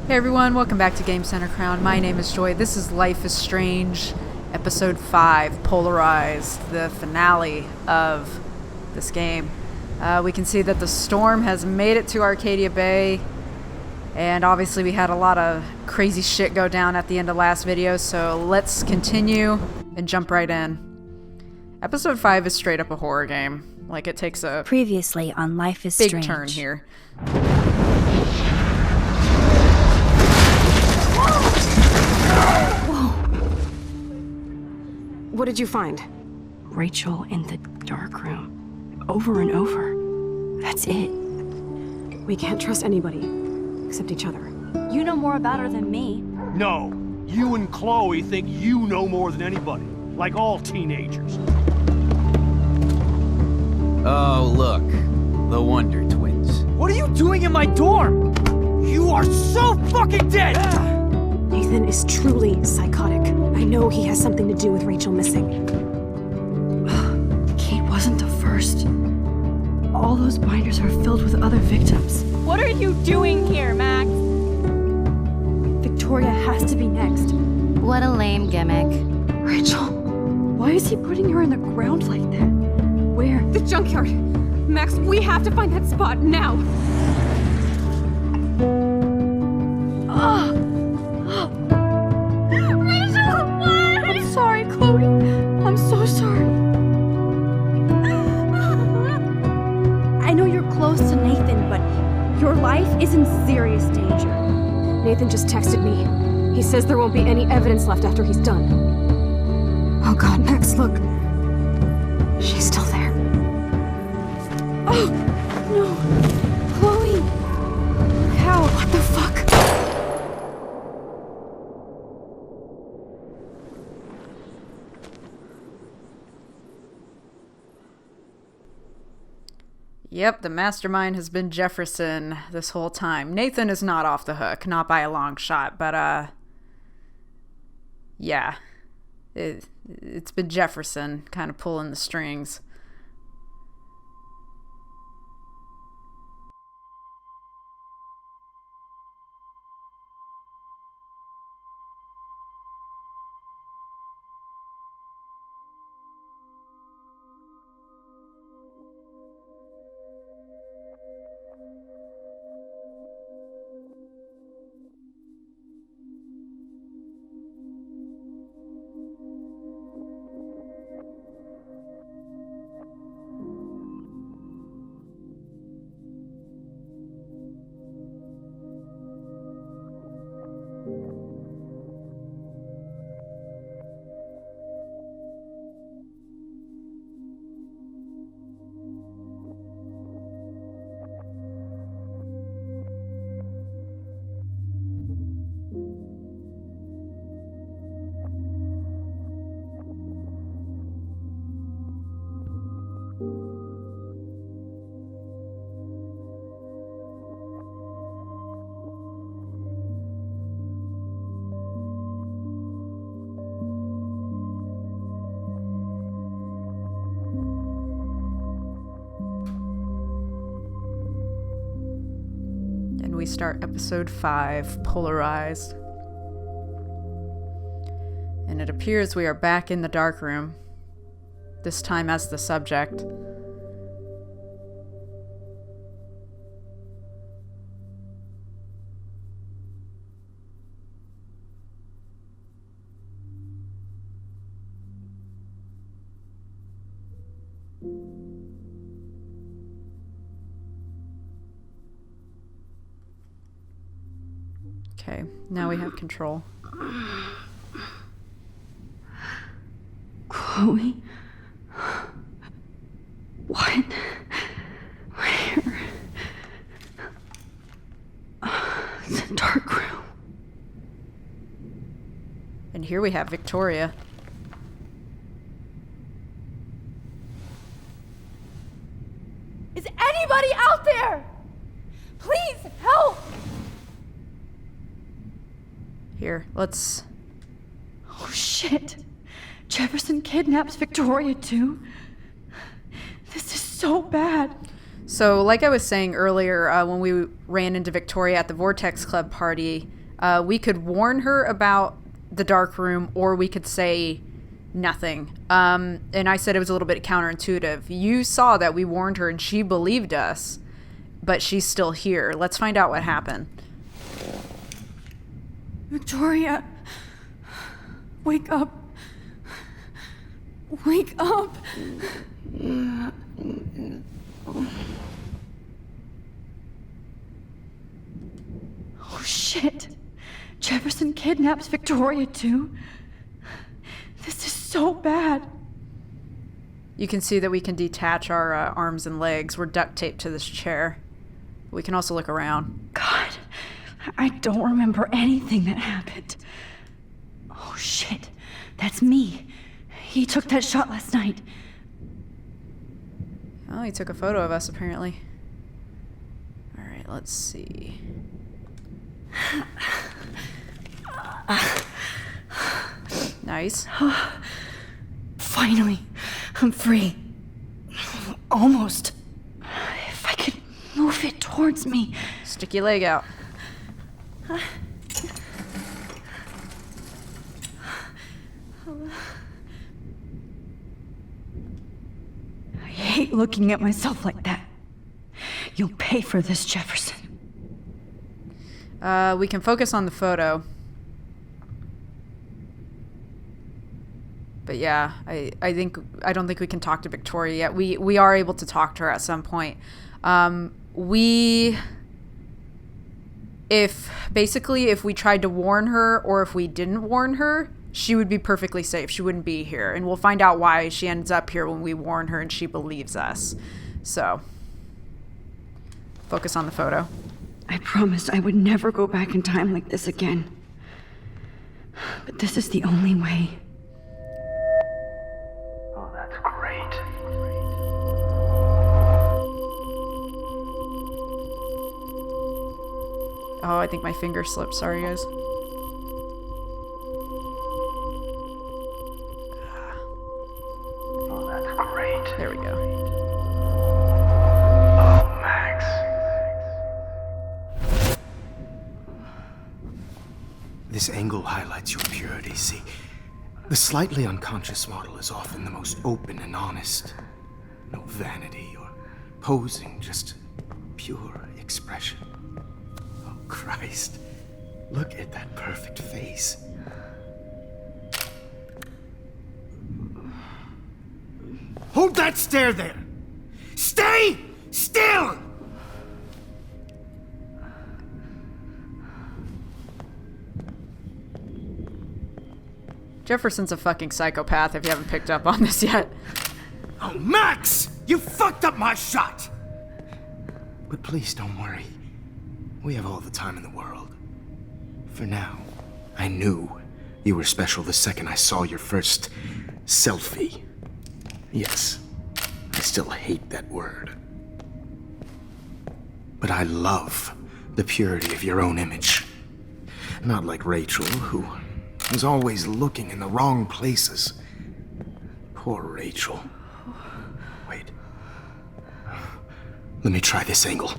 Hey everyone, welcome back to Game Center Crown. My name is Joy. This is Life is Strange, Episode 5, Polarized, the finale of this game. We can see that the storm has made it to Arcadia Bay, and obviously we had a lot of crazy shit go down at the end of last video, so let's continue and jump right in. Episode 5 is straight up a horror game. Like, it takes a previously on Life is big Strange. turn here. What did you find? Rachel in the dark room. Over and over. That's it. We can't trust anybody, except each other. You know more about her than me. No. You and Chloe think you know more than anybody. Like all teenagers. Oh, look. The Wonder Twins. What are you doing in my dorm? You are so fucking dead! Nathan is truly psychotic. I know he has something to do with Rachel missing. Kate wasn't the first. All those binders are filled with other victims. What are you doing here, Max? Victoria has to be next. What a lame gimmick. Rachel, why is he putting her in the ground like that? Where? The junkyard! Max, we have to find that spot now! Rachel, what? I'm sorry, Chloe. I'm so sorry. I know you're close to Nathan, but your life is in serious danger. Nathan just texted me. He says there won't be any evidence left after he's done. Oh god, Max, look. She's still there. Oh, no. Chloe. How? What the fuck? Yep, the mastermind has been Jefferson this whole time. Nathan is not off the hook, not by a long shot, but yeah. It's been Jefferson kind of pulling the strings. We start episode 5, Polarized. And it appears we are back in the dark room, this time as the subject. Okay, now we have control. Chloe? What? Where? The dark room. And here we have Victoria. Is anybody out there? Please help! Here, let's... Oh shit. Jefferson kidnaps Victoria too? This is so bad. So, like I was saying earlier, when we ran into Victoria at the Vortex Club party, We could warn her about the dark room, or we could say nothing. And I said it was a little bit counterintuitive. You saw that we warned her and she believed us, but she's still here. Let's find out what happened. Victoria, wake up. Wake up. Oh shit. Jefferson kidnaps Victoria too. This is so bad. You can see that we can detach our arms and legs. We're duct taped to this chair. We can also look around. God, I don't remember anything that happened. Oh shit, that's me. He took that shot last night. Oh, he took a photo of us, apparently. Alright, let's see. Nice. Finally, I'm free. Almost. If I could move it towards me. Stick your leg out. I hate looking at myself like that. You'll pay for this, Jefferson. We can focus on the photo. But yeah, I don't think we can talk to Victoria yet. We are able to talk to her at some point. If we tried to warn her, or if we didn't warn her, she would be perfectly safe. She wouldn't be here. And we'll find out why she ends up here when we warn her and she believes us. So, focus on the photo. I promised I would never go back in time like this again. But this is the only way. Oh, that's great. Oh, I think my finger slipped. Sorry, guys. Oh, that's great. There we go. Oh, Max. This angle highlights your purity, see? The slightly unconscious model is often the most open and honest. No vanity or posing, just pure expression. Oh, Christ. Look at that perfect face. Hold that stare there! Stay still! Jefferson's a fucking psychopath if you haven't picked up on this yet. Oh, Max! You fucked up my shot! But please don't worry. We have all the time in the world. For now, I knew you were special the second I saw your first selfie. Yes, I still hate that word. But I love the purity of your own image. Not like Rachel, who was always looking in the wrong places. Poor Rachel. Wait. Let me try this angle.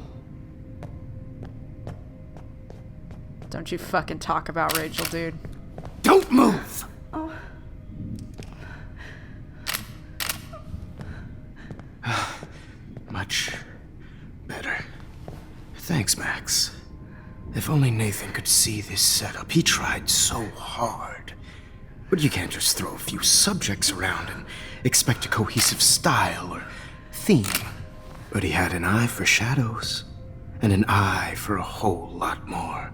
Don't you fucking talk about Rachel, dude. Don't move! Much better. Thanks, Max. If only Nathan could see this setup. He tried so hard. But you can't just throw a few subjects around and expect a cohesive style or theme. But he had an eye for shadows, and an eye for a whole lot more,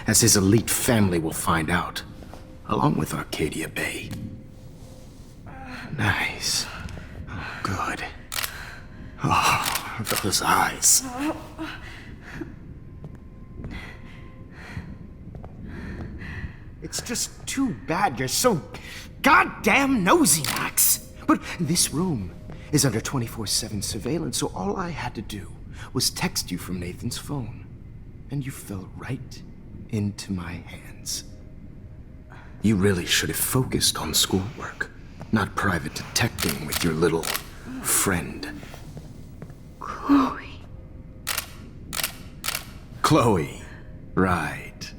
as his elite family will find out, along with Arcadia Bay. Nice. Oh, good. Oh, those eyes. It's just too bad you're so goddamn nosy, Max. But this room is under 24/7 surveillance, so all I had to do was text you from Nathan's phone. And you fell right into my hands. You really should have focused on schoolwork, not private detecting with your little friend. Chloe. Chloe, right.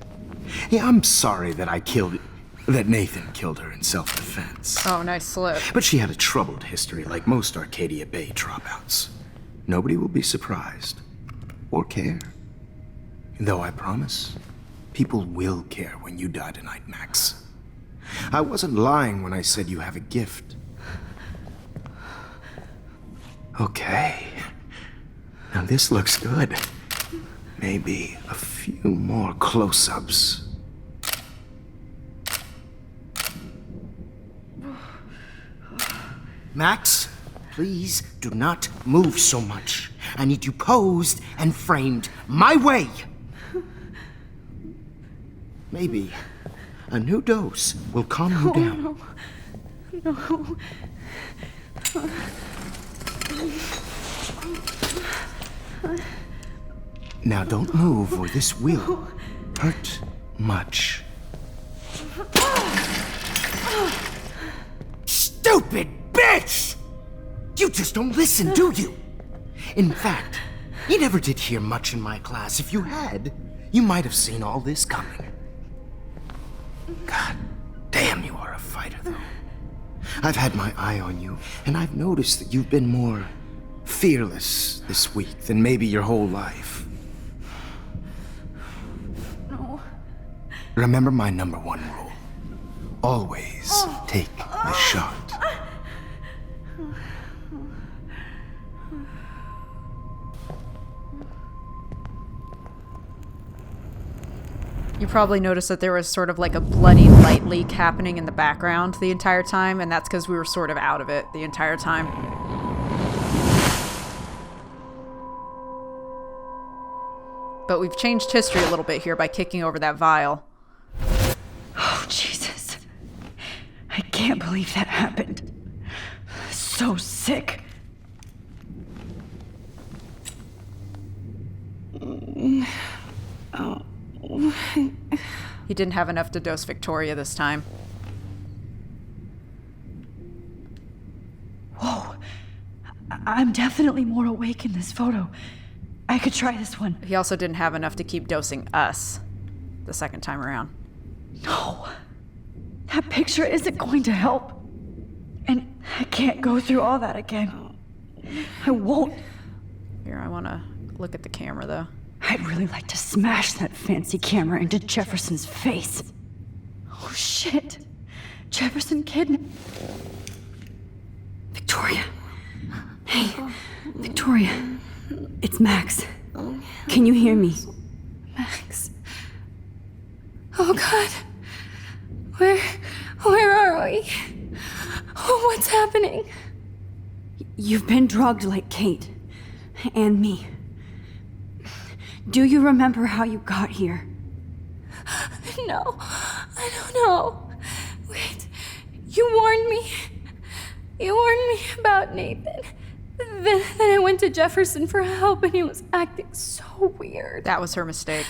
Yeah, I'm sorry that Nathan killed her in self-defense. Oh, nice slip. But she had a troubled history like most Arcadia Bay dropouts. Nobody will be surprised. Or care. Though I promise, people will care when you die tonight, Max. I wasn't lying when I said you have a gift. Okay. Now this looks good. Maybe a few more close-ups. Max, please do not move so much. I need you posed and framed my way. Maybe a new dose will calm you down. No. Now don't move or this will hurt much. Stupid bitch! You just don't listen, do you? In fact, you never did hear much in my class. If you had, you might have seen all this coming. God damn, you are a fighter, though. I've had my eye on you, and I've noticed that you've been more fearless this week than maybe your whole life. No. Remember my #1 rule. Always take the shot. You probably noticed that there was sort of like a bloody light leak happening in the background the entire time, and that's because we were sort of out of it the entire time. But we've changed history a little bit here by kicking over that vial. Oh, Jesus. I can't believe that happened. So sick. He didn't have enough to dose Victoria this time. Whoa. I'm definitely more awake in this photo. I could try this one. He also didn't have enough to keep dosing us the second time around. No. That picture isn't going to help. And I can't go through all that again. I won't. Here, I want to look at the camera, though. I'd really like to smash that fancy camera into Jefferson's face. Oh, shit. Jefferson kidnapped... Victoria. Hey, Victoria. It's Max. Can you hear me? Max. Oh, God. Where are we? Oh, what's happening? You've been drugged like Kate. And me. Do you remember how you got here? No, I don't know. Wait, you warned me. You warned me about Nathan. Then I went to Jefferson for help and he was acting so weird. That was her mistake.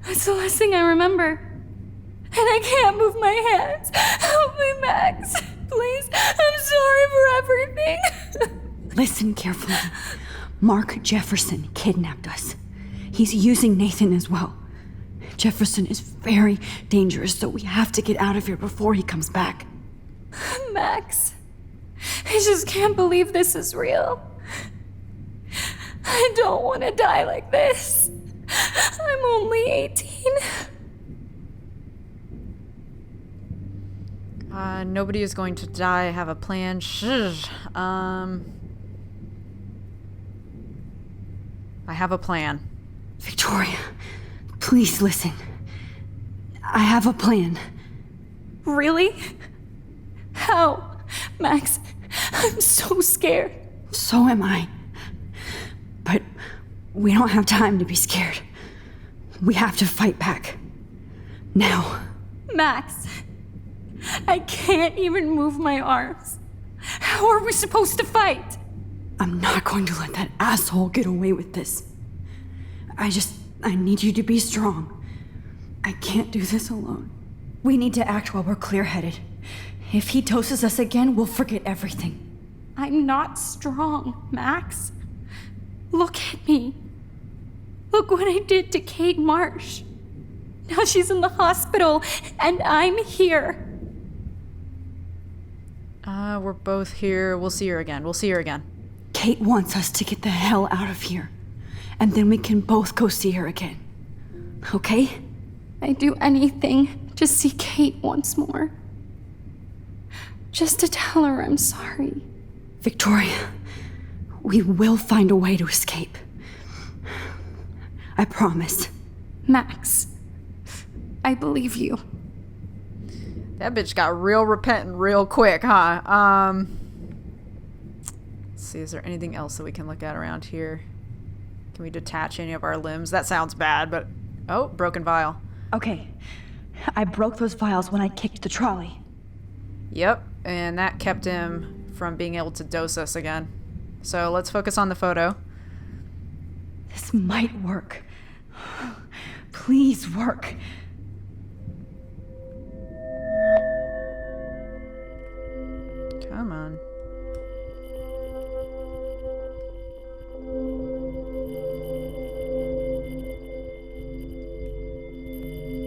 That's the last thing I remember. And I can't move my hands. Help me, Max. Please, I'm sorry for everything. Listen carefully. Mark Jefferson kidnapped us. He's using Nathan as well. Jefferson is very dangerous, so we have to get out of here before he comes back. Max, I just can't believe this is real. I don't want to die like this. I'm only 18. Nobody is going to die. I have a plan. I have a plan. Victoria, please listen. I have a plan. Really? How? Max, I'm so scared. So am I. But we don't have time to be scared. We have to fight back. Now. Max, I can't even move my arms. How are we supposed to fight? I'm not going to let that asshole get away with this. I need you to be strong. I can't do this alone. We need to act while we're clear-headed. If he doses us again, we'll forget everything. I'm not strong, Max. Look at me. Look what I did to Kate Marsh. Now she's in the hospital, and I'm here. We're both here. We'll see her again. We'll see her again. Kate wants us to get the hell out of here. And then we can both go see her again. Okay? I'd do anything to see Kate once more. Just to tell her I'm sorry. Victoria, we will find a way to escape. I promise. Max, I believe you. That bitch got real repentant real quick, huh? Let's see, is there anything else that we can look at around here? Can we detach any of our limbs? That sounds bad, but... Oh, broken vial. Okay. I broke those vials when I kicked the trolley. Yep, and that kept him from being able to dose us again. So let's focus on the photo. This might work. Please work. Come on.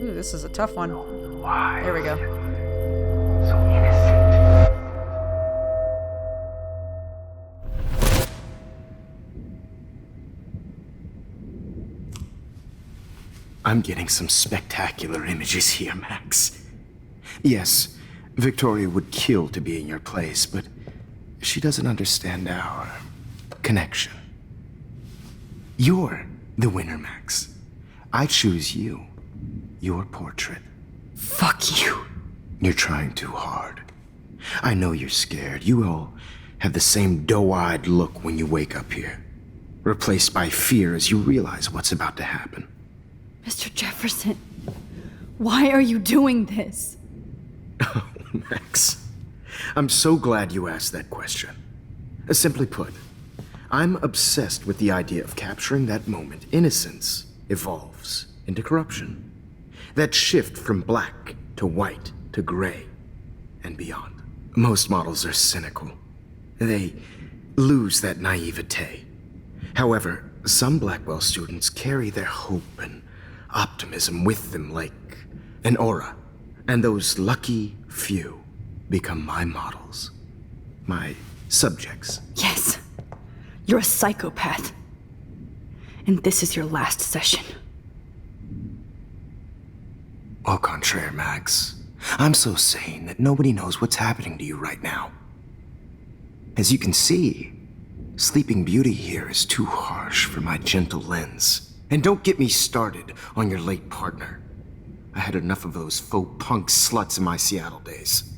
Ooh, this is a tough one. There we go. So innocent. I'm getting some spectacular images here, Max. Yes, Victoria would kill to be in your place, but she doesn't understand our connection. You're the winner, Max. I choose you. Your portrait. Fuck you. You're trying too hard. I know you're scared. You all have the same doe-eyed look when you wake up here, replaced by fear as you realize what's about to happen. Mr. Jefferson, why are you doing this? Oh, Max. I'm so glad you asked that question. Simply put, I'm obsessed with the idea of capturing that moment innocence evolves into corruption. That shift from black to white to gray and beyond. Most models are cynical. They lose that naivete. However, some Blackwell students carry their hope and optimism with them like an aura. And those lucky few become my models. My subjects. Yes. You're a psychopath. And this is your last session. Au contraire, Max. I'm so sane that nobody knows what's happening to you right now. As you can see, Sleeping Beauty here is too harsh for my gentle lens. And don't get me started on your late partner. I had enough of those faux punk sluts in my Seattle days.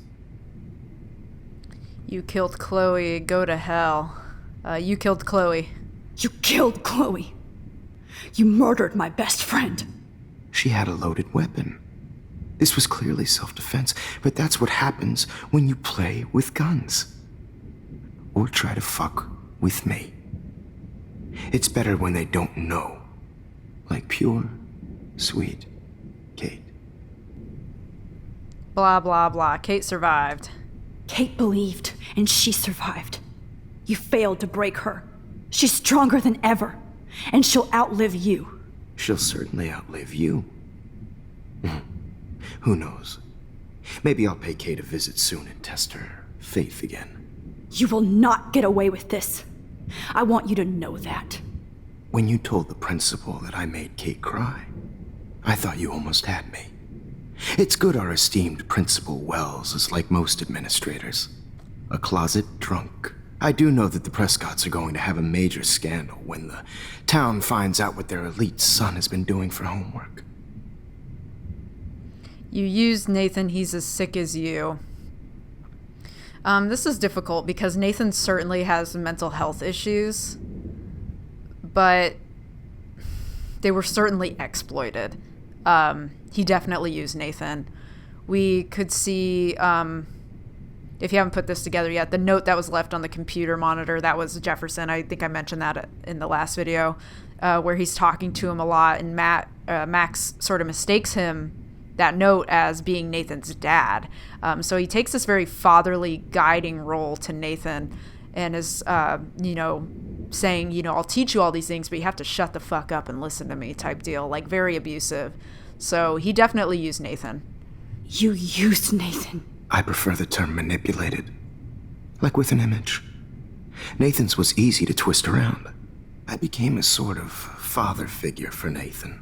You killed Chloe. Go to hell. You killed Chloe. You killed Chloe. You murdered my best friend. She had a loaded weapon. This was clearly self-defense, but that's what happens when you play with guns. Or try to fuck with me. It's better when they don't know. Like pure, sweet Kate. Blah, blah, blah. Kate survived. Kate believed, and she survived. You failed to break her. She's stronger than ever, and she'll outlive you. She'll certainly outlive you. Who knows? Maybe I'll pay Kate a visit soon and test her faith again. You will not get away with this. I want you to know that. When you told the principal that I made Kate cry, I thought you almost had me. It's good our esteemed Principal Wells is like most administrators. A closet drunk. I do know that the Prescotts are going to have a major scandal when the town finds out what their elite son has been doing for homework. You used Nathan. He's as sick as you. This is difficult because Nathan certainly has mental health issues, but they were certainly exploited. He definitely used Nathan. We could see, if you haven't put this together yet, the note that was left on the computer monitor, that was Jefferson. I think I mentioned that in the last video, where he's talking to him a lot, and Max sort of mistakes that note as being Nathan's dad. So he takes this very fatherly guiding role to Nathan and is, saying, I'll teach you all these things, but you have to shut the fuck up and listen to me type deal, like very abusive. So he definitely used Nathan. You used Nathan. I prefer the term manipulated. Like with an image. Nathan's was easy to twist around. I became a sort of father figure for Nathan.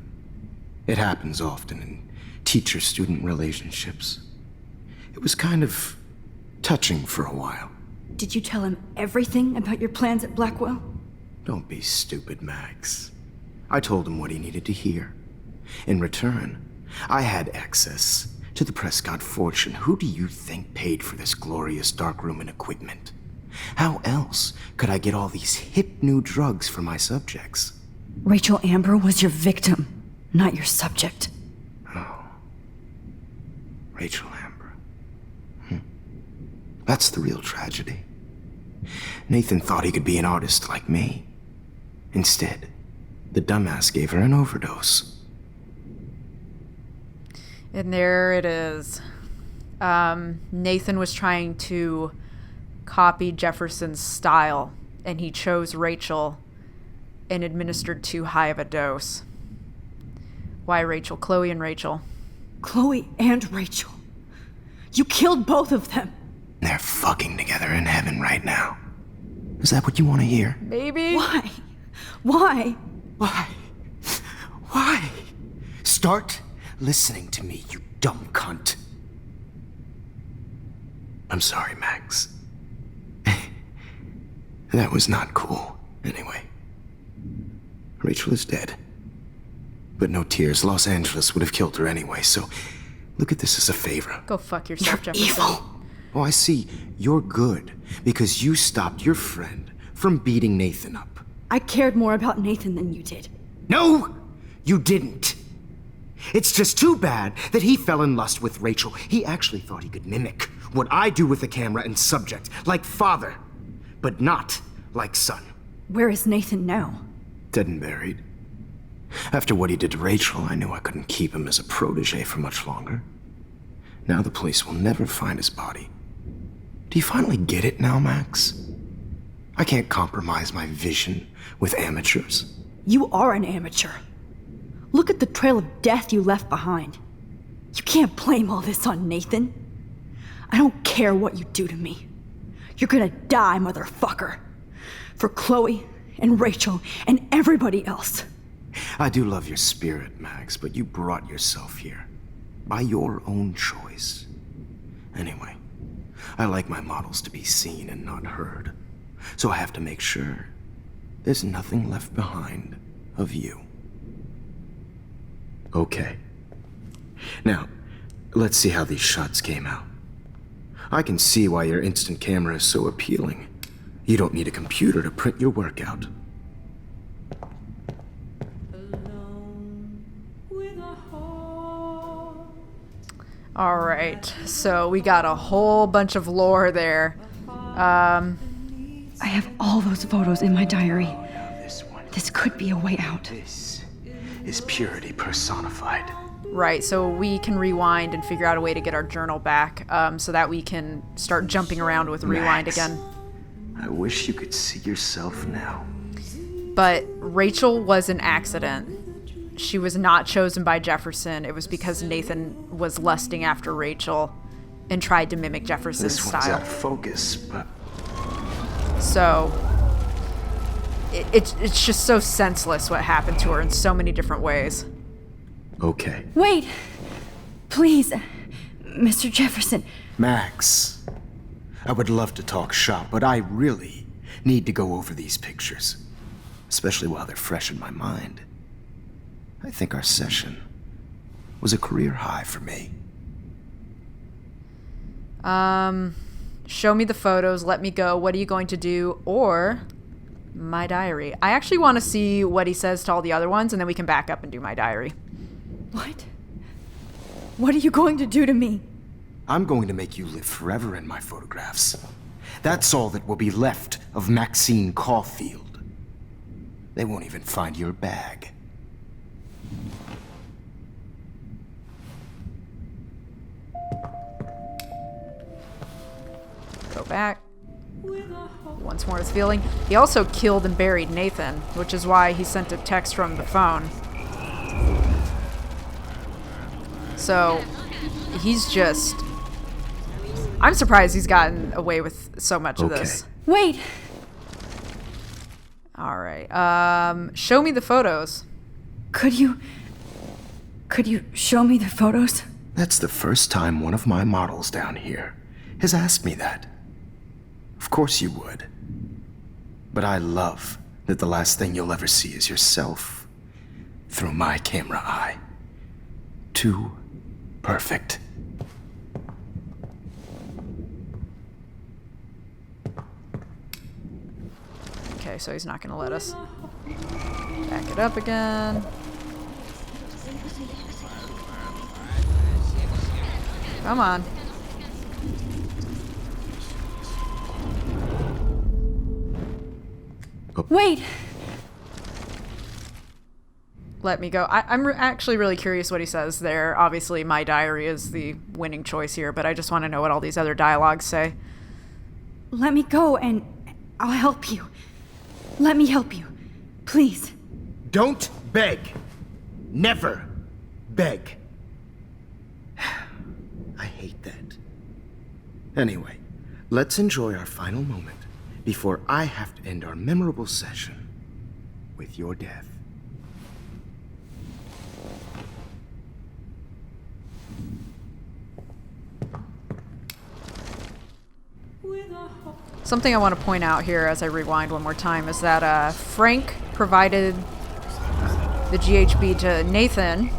It happens often in teacher-student relationships. It was kind of touching for a while. Did you tell him everything about your plans at Blackwell? Don't be stupid, Max. I told him what he needed to hear. In return, I had access to the Prescott fortune. Who do you think paid for this glorious darkroom and equipment? How else could I get all these hip new drugs for my subjects? Rachel Amber was your victim, not your subject. Oh. Rachel Amber. That's the real tragedy. Nathan thought he could be an artist like me. Instead, the dumbass gave her an overdose. And there it is. Nathan was trying to copy Jefferson's style, and he chose Rachel and administered too high of a dose. Why Rachel? Chloe and Rachel. Chloe and Rachel. You killed both of them. They're fucking together in heaven right now. Is that what you want to hear? Maybe. Why? Why? Why? Why? Start listening to me, you dumb cunt. I'm sorry, Max. That was not cool. Anyway, Rachel is dead. But no tears. Los Angeles would have killed her anyway, so look at this as a favor. Go fuck yourself, You're Jefferson. evil. Oh, I see. You're good because you stopped your friend from beating Nathan up. I cared more about Nathan than you did. No, you didn't. It's just too bad that he fell in lust with Rachel. He actually thought he could mimic what I do with the camera and subject, like father, but not like son. Where is Nathan now? Dead and buried. After what he did to Rachel, I knew I couldn't keep him as a protege for much longer. Now the police will never find his body. Do you finally get it now, Max? I can't compromise my vision with amateurs. You are an amateur. Look at the trail of death you left behind. You can't blame all this on Nathan. I don't care what you do to me. You're gonna die, motherfucker. For Chloe and Rachel and everybody else. I do love your spirit, Max, but you brought yourself here. By your own choice. Anyway, I like my models to be seen and not heard. So I have to make sure there's nothing left behind of you. Okay. Now, let's see how these shots came out. I can see why your instant camera is so appealing. You don't need a computer to print your work out. All right, so we got a whole bunch of lore there. I have all those photos in my diary. This one. This could be a way out. This is purity personified. Right, so we can rewind and figure out a way to get our journal back, so that we can start jumping around with rewind Max, again. I wish you could see yourself now. But Rachel was an accident. She was not chosen by Jefferson. It was because Nathan was lusting after Rachel and tried to mimic Jefferson's This one's style. out of focus, but So it's just so senseless what happened to her in so many different ways. okay. Wait! Please, Mr. Jefferson. Max, I would love to talk shop, but I really need to go over these pictures, especially while they're fresh in my mind. I think our session was a career high for me. Show me the photos, let me go, what are you going to do, or my diary. I actually want to see what he says to all the other ones, and then we can back up and do my diary. What? What are you going to do to me? I'm going to make you live forever in my photographs. That's all that will be left of Maxine Caulfield. They won't even find your bag. Go back. Once more, his feeling. He also killed and buried Nathan, which is why he sent a text from the phone. So he's just... I'm surprised he's gotten away with so much of this. Wait! Alright, show me the photos. Could you show me the photos? That's the first time one of my models down here has asked me that. Of course you would. But I love that the last thing you'll ever see is yourself through my camera eye. Too perfect. Okay, so he's not gonna let us back it up again. Come on. Wait! Let me go. I'm actually really curious what he says there. Obviously, my diary is the winning choice here, but I just want to know what all these other dialogues say. Let me go and I'll help you. Let me help you. Please. Don't beg. Never beg. I hate that. Anyway, let's enjoy our final moment before I have to end our memorable session with your death. Something I want to point out here as I rewind one more time is that Frank provided the GHB to Nathan,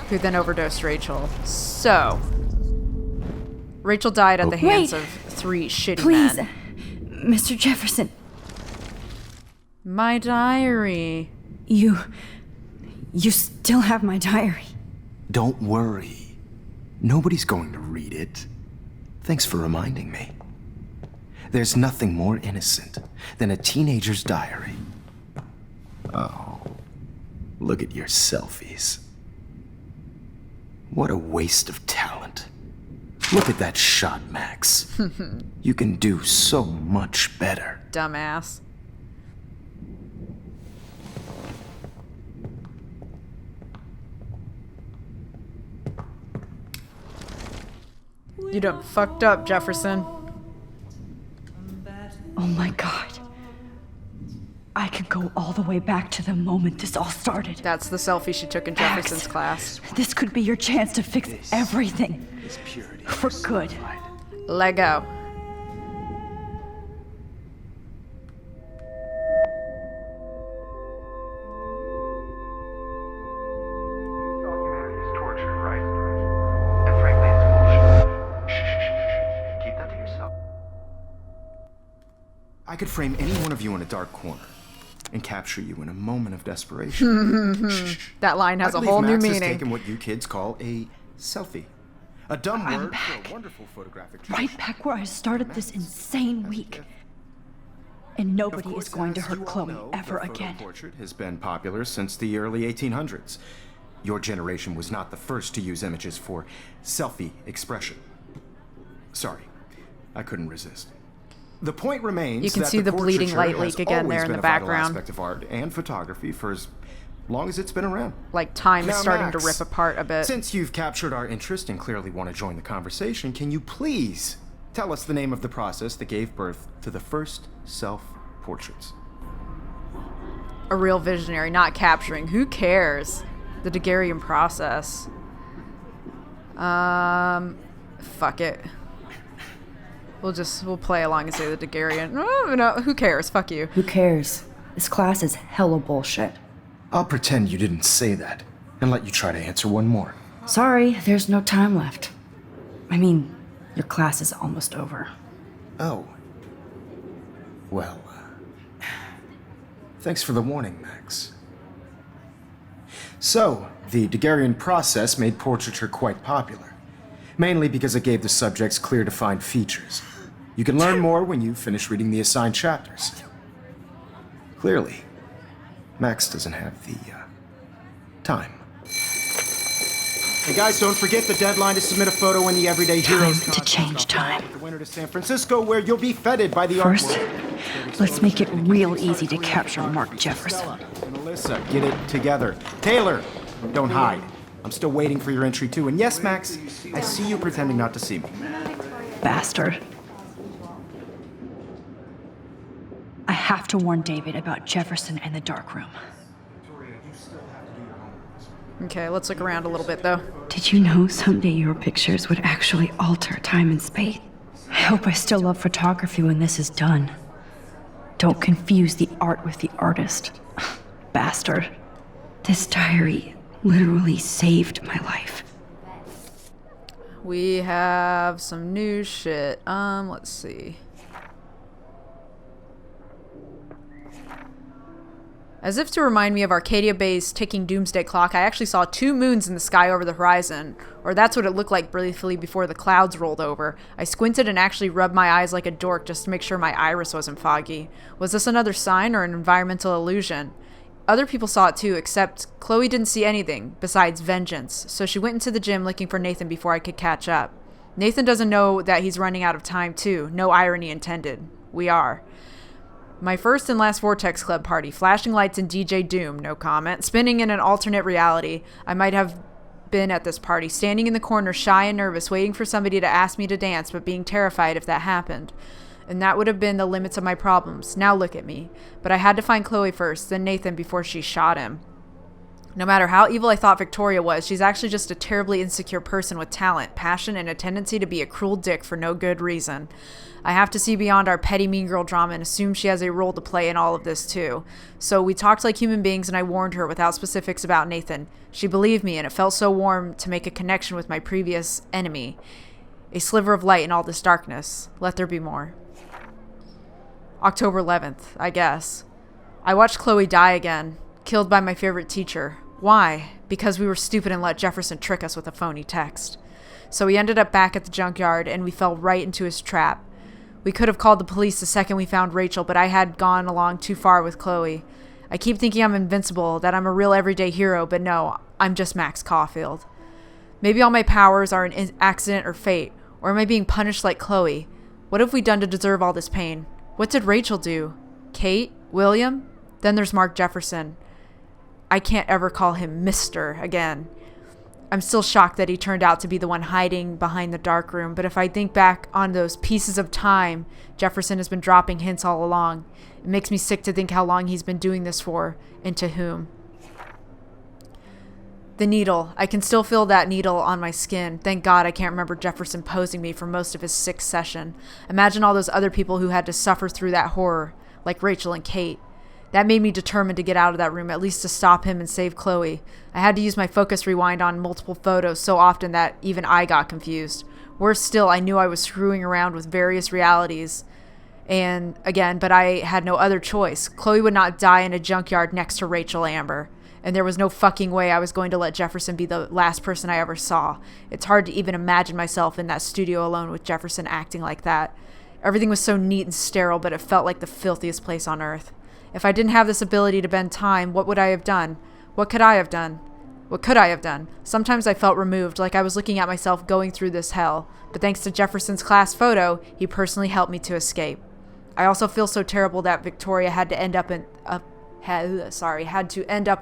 who then overdosed Rachel. So, Rachel died at the hands of 3 shitty Please, men. Mr. Jefferson. My diary. You still have my diary. Don't worry. Nobody's going to read it. Thanks for reminding me. There's nothing more innocent than a teenager's diary. Oh, look at your selfies. What a waste of talent. Look at that shot, Max. You can do so much better. Dumbass. You done fucked up, Jefferson. Oh my god. I can go all the way back to the moment this all started. That's the selfie she took in Jefferson's class. This could be your chance to fix everything. For good. Lego. I could frame any one of you in a dark corner and capture you in a moment of desperation. That line has a I whole believe new Max has meaning. taken what you kids call a selfie. A dumb I'm word back. for a wonderful photographic choice. Right back where I started this insane week. And nobody Of course, is going to as hurt you all Chloe know, ever the photo again. portrait has been popular since the early 1800s. Your generation was not the first to use images for selfie expression. Sorry, I couldn't resist. The point remains You can that see the bleeding portraiture light has leak again always there in been the a vital background. aspect of art and photography for as long as it's been around. Like time is Now, starting Max, to rip apart a bit. Since you've captured our interest and clearly want to join the conversation, can you please tell us the name of the process that gave birth to the first self-portraits? A real visionary, not capturing. Who cares? The Daguerrean process. Fuck it. We'll play along and say the Daguerrean. No, who cares? Fuck you. Who cares? This class is hella bullshit. I'll pretend you didn't say that and let you try to answer one more. Sorry, there's no time left. I mean, your class is almost over. Oh. Well, thanks for the warning, Max. So, the Daguerrean process made portraiture quite popular, mainly because it gave the subjects clear defined features. You can learn more when you finish reading the assigned chapters. Clearly, Max doesn't have the time. Hey guys, don't forget the deadline to submit a photo in the Everyday Heroes Time to change time. The winner to San Francisco, where you'll be feted by the First, art world. let's make it real easy to capture Mark Jefferson. And Alyssa, get it together. Taylor, don't hide. I'm still waiting for your entry too. And yes, Max, I see you pretending not to see me. Bastard. I have to warn David about Jefferson and the dark room. Okay, let's look around a little bit, though. Did you know someday your pictures would actually alter time and space? I hope I still love photography when this is done. Don't confuse the art with the artist. Bastard. This diary literally saved my life. We have some new shit. Let's see. As if to remind me of Arcadia Bay's ticking doomsday clock, I actually saw 2 moons in the sky over the horizon. Or that's what it looked like briefly before the clouds rolled over. I squinted and actually rubbed my eyes like a dork just to make sure my iris wasn't foggy. Was this another sign or an environmental illusion? Other people saw it too, except Chloe didn't see anything besides vengeance, so she went into the gym looking for Nathan before I could catch up. Nathan doesn't know that he's running out of time too. No irony intended. We are. My first and last Vortex Club party. Flashing lights and DJ Doom, no comment. Spinning in an alternate reality. I might have been at this party, standing in the corner, shy and nervous, waiting for somebody to ask me to dance, but being terrified if that happened. And that would have been the limits of my problems. Now look at me. But I had to find Chloe first, then Nathan before she shot him. No matter how evil I thought Victoria was, she's actually just a terribly insecure person with talent, passion, and a tendency to be a cruel dick for no good reason. I have to see beyond our petty mean girl drama and assume she has a role to play in all of this too. So we talked like human beings and I warned her without specifics about Nathan. She believed me and it felt so warm to make a connection with my previous enemy. A sliver of light in all this darkness. Let there be more. October 11th, I guess. I watched Chloe die again, killed by my favorite teacher. Why? Because we were stupid and let Jefferson trick us with a phony text. So we ended up back at the junkyard and we fell right into his trap. We could have called the police the second we found Rachel, but I had gone along too far with Chloe. I keep thinking I'm invincible, that I'm a real everyday hero, but no, I'm just Max Caulfield. Maybe all my powers are an accident or fate, or am I being punished like Chloe? What have we done to deserve all this pain? What did Rachel do? Kate? William? Then there's Mark Jefferson. I can't ever call him Mr. again. I'm still shocked that he turned out to be the one hiding behind the dark room, but if I think back on those pieces of time Jefferson has been dropping hints all along, it makes me sick to think how long he's been doing this for, and to whom. The needle. I can still feel that needle on my skin. Thank God I can't remember Jefferson posing me for most of his 6th session. Imagine all those other people who had to suffer through that horror, like Rachel and Kate. That made me determined to get out of that room, at least to stop him and save Chloe. I had to use my focus rewind on multiple photos so often that even I got confused. Worse still, I knew I was screwing around with various realities. And again, but I had no other choice. Chloe would not die in a junkyard next to Rachel Amber. And there was no fucking way I was going to let Jefferson be the last person I ever saw. It's hard to even imagine myself in that studio alone with Jefferson acting like that. Everything was so neat and sterile, but it felt like the filthiest place on earth. If I didn't have this ability to bend time, what would I have done? What could I have done? What could I have done? Sometimes I felt removed, like I was looking at myself going through this hell. But thanks to Jefferson's class photo, he personally helped me to escape. I also feel so terrible that Victoria had to end up in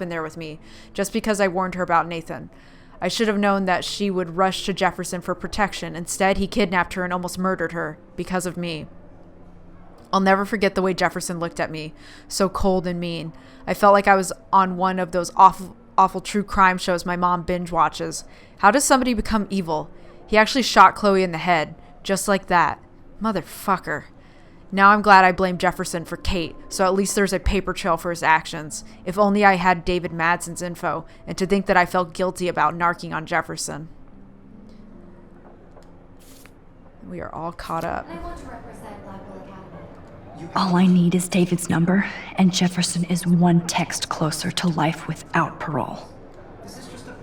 there with me, just because I warned her about Nathan. I should have known that she would rush to Jefferson for protection. Instead, he kidnapped her and almost murdered her because of me. I'll never forget the way Jefferson looked at me, so cold and mean. I felt like I was on one of those awful true crime shows my mom binge watches. How does somebody become evil? He actually shot Chloe in the head, just like that. Motherfucker. Now I'm glad I blamed Jefferson for Kate, so at least there's a paper trail for his actions. If only I had David Madsen's info, and to think that I felt guilty about narking on Jefferson. We are all caught up. I want to represent Blackwell Academy. All I need is David's number, and Jefferson is one text closer to life without parole.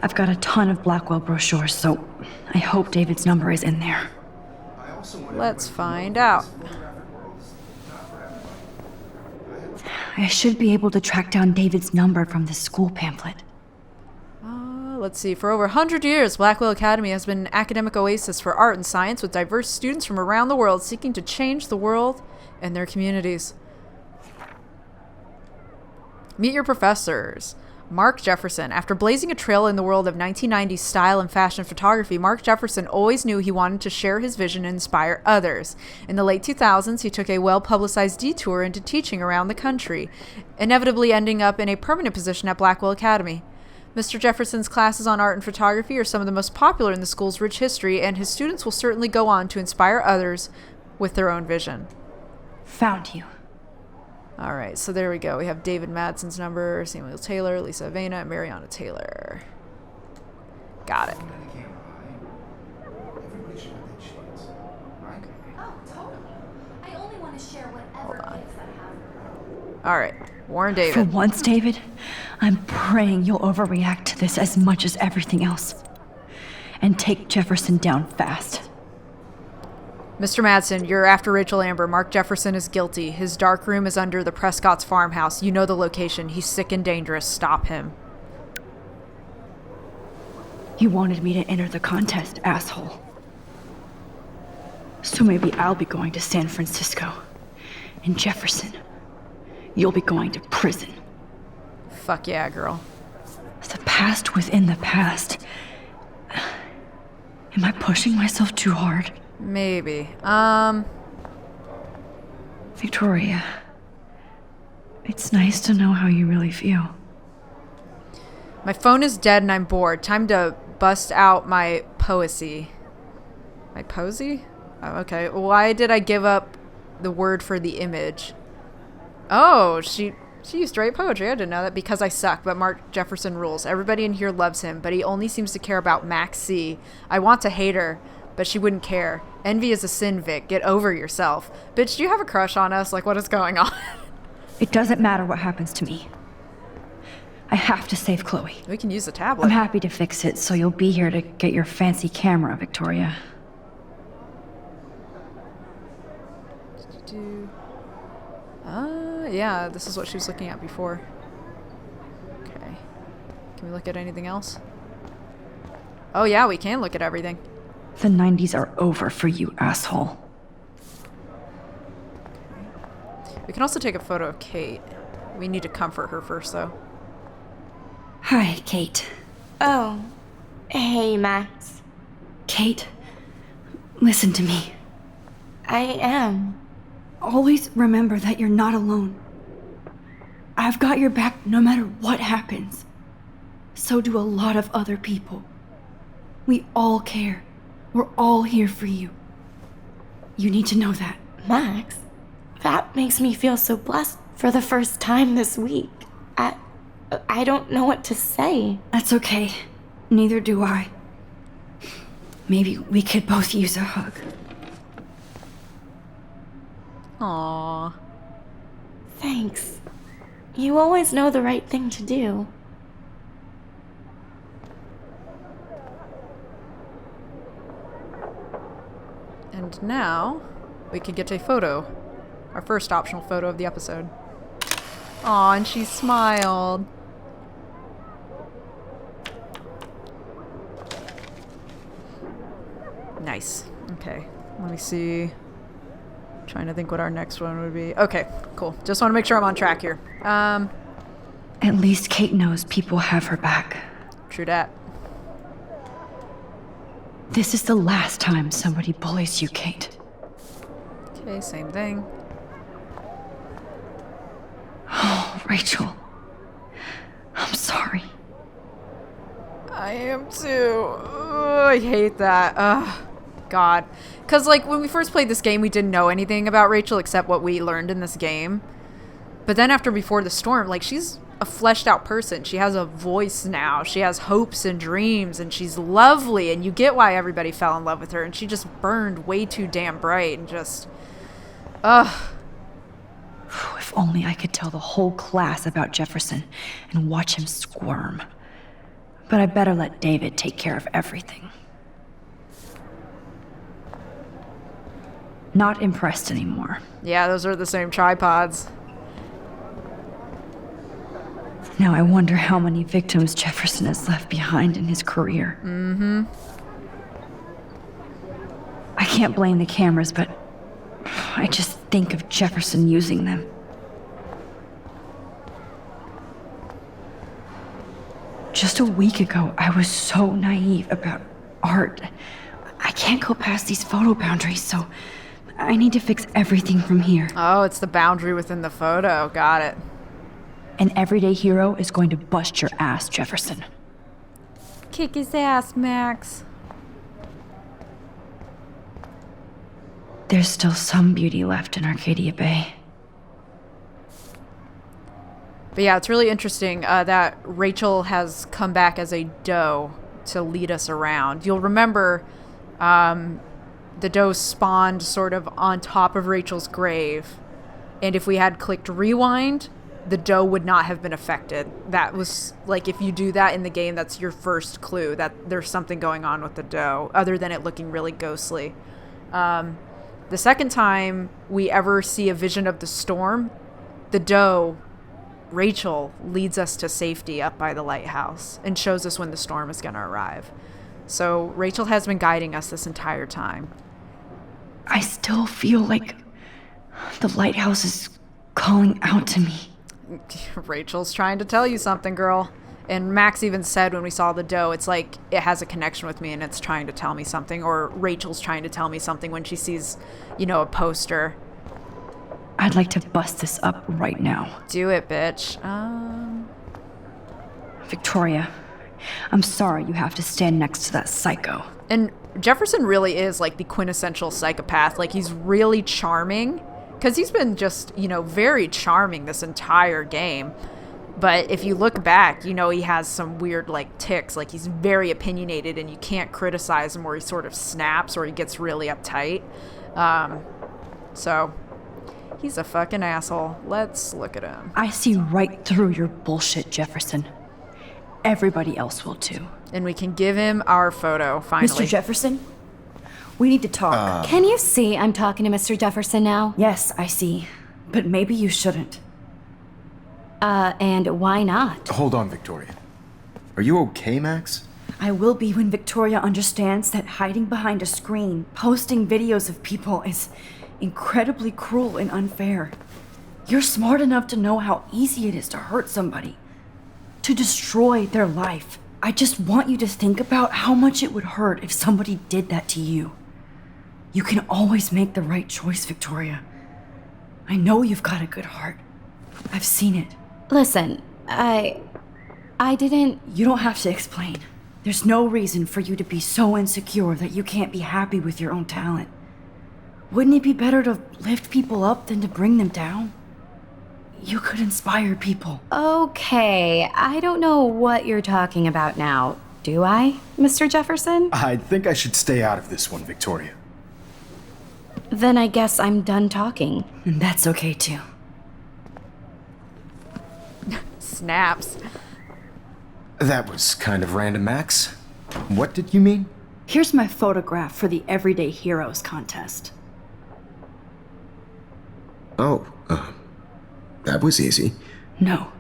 I've got a ton of Blackwell brochures, so I hope David's number is in there. Let's find out. I should be able to track down David's number from the school pamphlet. Let's see. For over 100 years, Blackwell Academy has been an academic oasis for art and science with diverse students from around the world seeking to change the world and their communities. Meet your professors. Mark Jefferson. After blazing a trail in the world of 1990s style and fashion photography, Mark Jefferson always knew he wanted to share his vision and inspire others. In the late 2000s, he took a well-publicized detour into teaching around the country, inevitably ending up in a permanent position at Blackwell Academy. Mr. Jefferson's classes on art and photography are some of the most popular in the school's rich history, and his students will certainly go on to inspire others with their own vision. Found you. All right, so there we go. We have David Madsen's number, Samuel Taylor, Lisa Avena, and Mariana Taylor. Got it. Oh, totally. I only want to share whatever gifts I have. All right, Warren For David. once, David, I'm praying you'll overreact to this as much as everything else. And take Jefferson down fast. Mr. Madsen, you're after Rachel Amber. Mark Jefferson is guilty. His dark room is under the Prescott's farmhouse. You know the location. He's sick and dangerous. Stop him. You wanted me to enter the contest, asshole. So maybe I'll be going to San Francisco. And Jefferson, you'll be going to prison. Fuck yeah, girl. The past within the past. Am I pushing myself too hard? Maybe. Victoria, it's nice to know how you really feel. My phone is dead and I'm bored. Time to bust out my poesy. My posy? Oh, okay. Why did I give up the word for the image? Oh, she used to write poetry. I didn't know that. Because I suck, but Mark Jefferson rules. Everybody in here loves him, but he only seems to care about Max C. I want to hate her, but she wouldn't care. Envy is a sin, Vic. Get over yourself. Bitch, do you have a crush on us? Like, what is going on? It doesn't matter what happens to me. I have to save Chloe. We can use the tablet. I'm happy to fix it, so you'll be here to get your fancy camera, Victoria. Yeah, this is what she was looking at before. Okay. Can we look at anything else? Oh yeah, we can look at everything. The 90s are over for you, asshole. We can also take a photo of Kate. We need to comfort her first, though. Hi, Kate. Oh, hey, Max. Kate, listen to me. I am. Always remember that you're not alone. I've got your back no matter what happens. So do a lot of other people. We all care. We're all here for you. You need to know that. Max, that makes me feel so blessed for the first time this week. I don't know what to say. That's okay. Neither do I. Maybe we could both use a hug. Aww. Thanks. You always know the right thing to do. And now, we can get a photo. Our first optional photo of the episode. Aw, and she smiled. Nice. Okay, let me see. Trying to think what our next one would be. Okay, cool. Just want to make sure I'm on track here. At least Kate knows people have her back. True dat. This is the last time somebody bullies you, Kate. Okay, same thing. Oh, Rachel. I'm sorry. I am too. Ugh, I hate that. Ugh. God. Because, like, when we first played this game, we didn't know anything about Rachel except what we learned in this game. But then after Before the Storm, like, she's a fleshed out person. She has a voice now. She has hopes and dreams, and she's lovely, and you get why everybody fell in love with her, and she just burned way too damn bright, and just... Ugh. If only I could tell the whole class about Jefferson and watch him squirm. But I better let David take care of everything. Not impressed anymore. Yeah, those are the same tripods. Now I wonder how many victims Jefferson has left behind in his career. Mm-hmm. I can't blame the cameras, but I just think of Jefferson using them. Just a week ago, I was so naive about art. I can't go past these photo boundaries, so I need to fix everything from here. Oh, it's the boundary within the photo. Got it. An everyday hero is going to bust your ass, Jefferson. Kick his ass, Max. There's still some beauty left in Arcadia Bay. But yeah, it's really interesting that Rachel has come back as a doe to lead us around. You'll remember the doe spawned sort of on top of Rachel's grave. And if we had clicked rewind, the doe would not have been affected. That was, like, if you do that in the game, that's your first clue that there's something going on with the doe, other than it looking really ghostly. The second time we ever see a vision of the storm, the doe, Rachel, leads us to safety up by the lighthouse and shows us when the storm is going to arrive. So Rachel has been guiding us this entire time. I still feel like the lighthouse is calling out to me. Rachel's trying to tell you something, girl. And Max even said when we saw the doe, it's like it has a connection with me and it's trying to tell me something. Or Rachel's trying to tell me something when she sees, a poster. I'd like to bust this up right now. Do it, bitch. Victoria, I'm sorry you have to stand next to that psycho. And Jefferson really is like the quintessential psychopath. Like, he's really charming. Because he's been just, very charming this entire game. But if you look back, he has some weird, tics. Like, he's very opinionated and you can't criticize him, or he sort of snaps, or he gets really uptight. So, he's a fucking asshole. Let's look at him. I see right through your bullshit, Jefferson. Everybody else will too. And we can give him our photo, finally. Mr. Jefferson, we need to talk. Can you see I'm talking to Mr. Jefferson now? Yes, I see. But maybe you shouldn't. And why not? Hold on, Victoria. Are you okay, Max? I will be when Victoria understands that hiding behind a screen, posting videos of people is incredibly cruel and unfair. You're smart enough to know how easy it is to hurt somebody, to destroy their life. I just want you to think about how much it would hurt if somebody did that to you. You can always make the right choice, Victoria. I know you've got a good heart. I've seen it. Listen, I didn't... You don't have to explain. There's no reason for you to be so insecure that you can't be happy with your own talent. Wouldn't it be better to lift people up than to bring them down? You could inspire people. Okay, I don't know what you're talking about now. Do I, Mr. Jefferson? I think I should stay out of this one, Victoria. Then I guess I'm done talking. And that's okay too. Snaps. That was kind of random, Max. What did you mean? Here's my photograph for the Everyday Heroes contest. Oh, that was easy. No.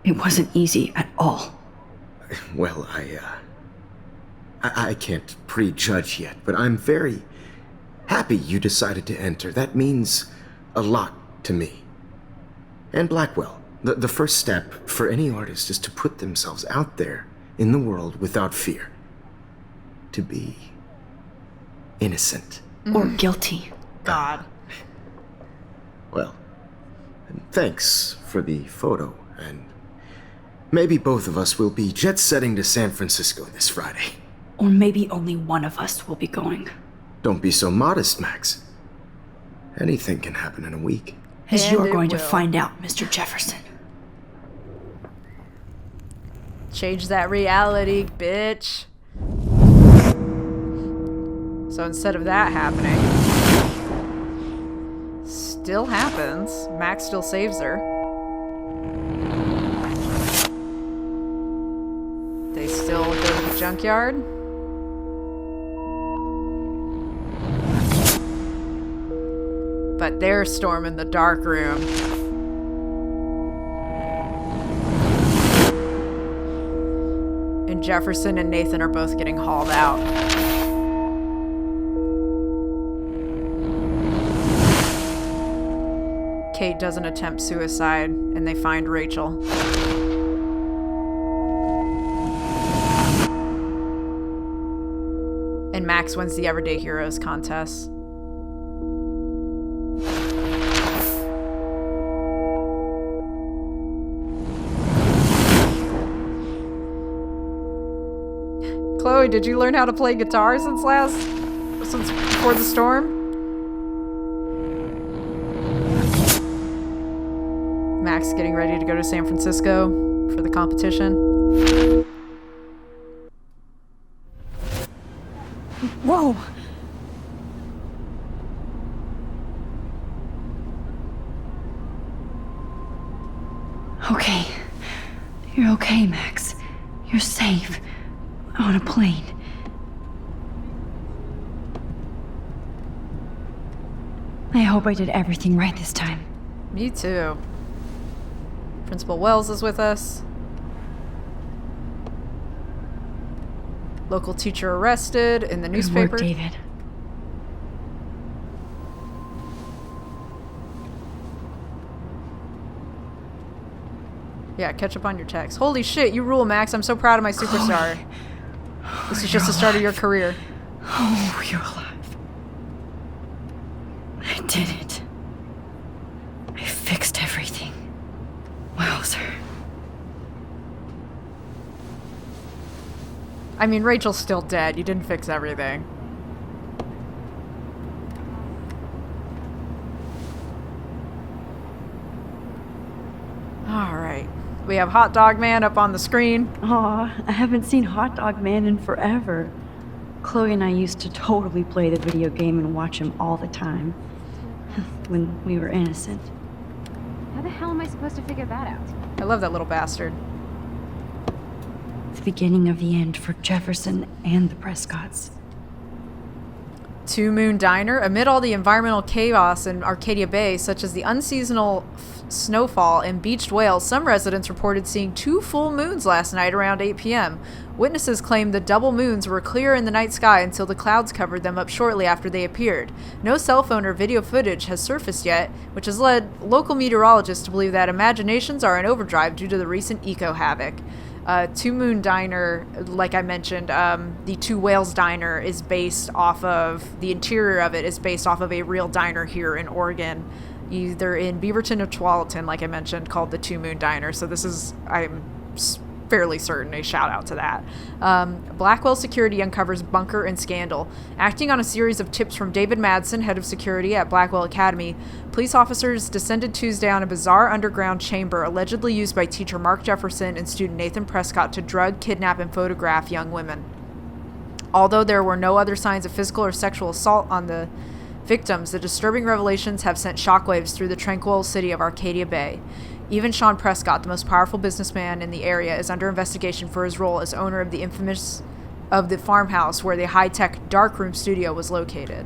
It wasn't easy at all. Well, I can't prejudge yet, but I'm very happy you decided to enter. That means a lot to me. And Blackwell. The first step for any artist is to put themselves out there in the world without fear. To be innocent. Or guilty. God. Well, thanks for the photo, and maybe both of us will be jet-setting to San Francisco this Friday. Or maybe only one of us will be going. Don't be so modest, Max. Anything can happen in a week. As And you're it going to will. find out, Mr. Jefferson. Change that reality, bitch. So instead of that happening, still happens. Max still saves her. They still go to the junkyard. But they're storming the dark room. And Jefferson and Nathan are both getting hauled out. Kate doesn't attempt suicide, and they find Rachel. and Max wins the Everyday Heroes contest. Chloe, did you learn how to play guitar since before the storm? Max getting ready to go to San Francisco for the competition. Whoa! Okay. You're okay, Max. You're safe. On a plane. I hope I did everything right this time. Me too. Principal Wells is with us. Local teacher arrested in the newspaper. Good work, David. Yeah, catch up on your text. Holy shit, you rule, Max. I'm so proud of my superstar. This is just the start of your career. Oh, you're alive. I did it. I fixed everything. Wowzer. I mean, Rachel's still dead. You didn't fix everything. Alright. We have Hot Dog Man up on the screen. Aw, I haven't seen Hot Dog Man in forever. Chloe and I used to totally play the video game and watch him all the time. When we were innocent. How the hell am I supposed to figure that out? I love that little bastard. The beginning of the end for Jefferson and the Prescotts. Two Moon Diner. Amid all the environmental chaos in Arcadia Bay, such as the unseasonal snowfall and beached whales, some residents reported seeing 2 full moons last night around 8 p.m. Witnesses claimed the double moons were clear in the night sky until the clouds covered them up shortly after they appeared. No cell phone or video footage has surfaced yet, which has led local meteorologists to believe that imaginations are in overdrive due to the recent eco-havoc. Two Moon Diner, like I mentioned, the Two Whales Diner is based off of, the interior of it is based off of a real diner here in Oregon, either in Beaverton or Tualatin, like I mentioned, called the Two Moon Diner. So this is, I'm fairly certain, a shout out to that. Blackwell Security uncovers bunker and scandal. Acting on a series of tips from David Madsen, head of security at Blackwell Academy, police officers descended Tuesday on a bizarre underground chamber allegedly used by teacher Mark Jefferson and student Nathan Prescott to drug, kidnap, and photograph young women. Although there were no other signs of physical or sexual assault on the victims, the disturbing revelations have sent shockwaves through the tranquil city of Arcadia Bay. Even Sean Prescott, the most powerful businessman in the area, is under investigation for his role as owner of the farmhouse where the high-tech darkroom studio was located.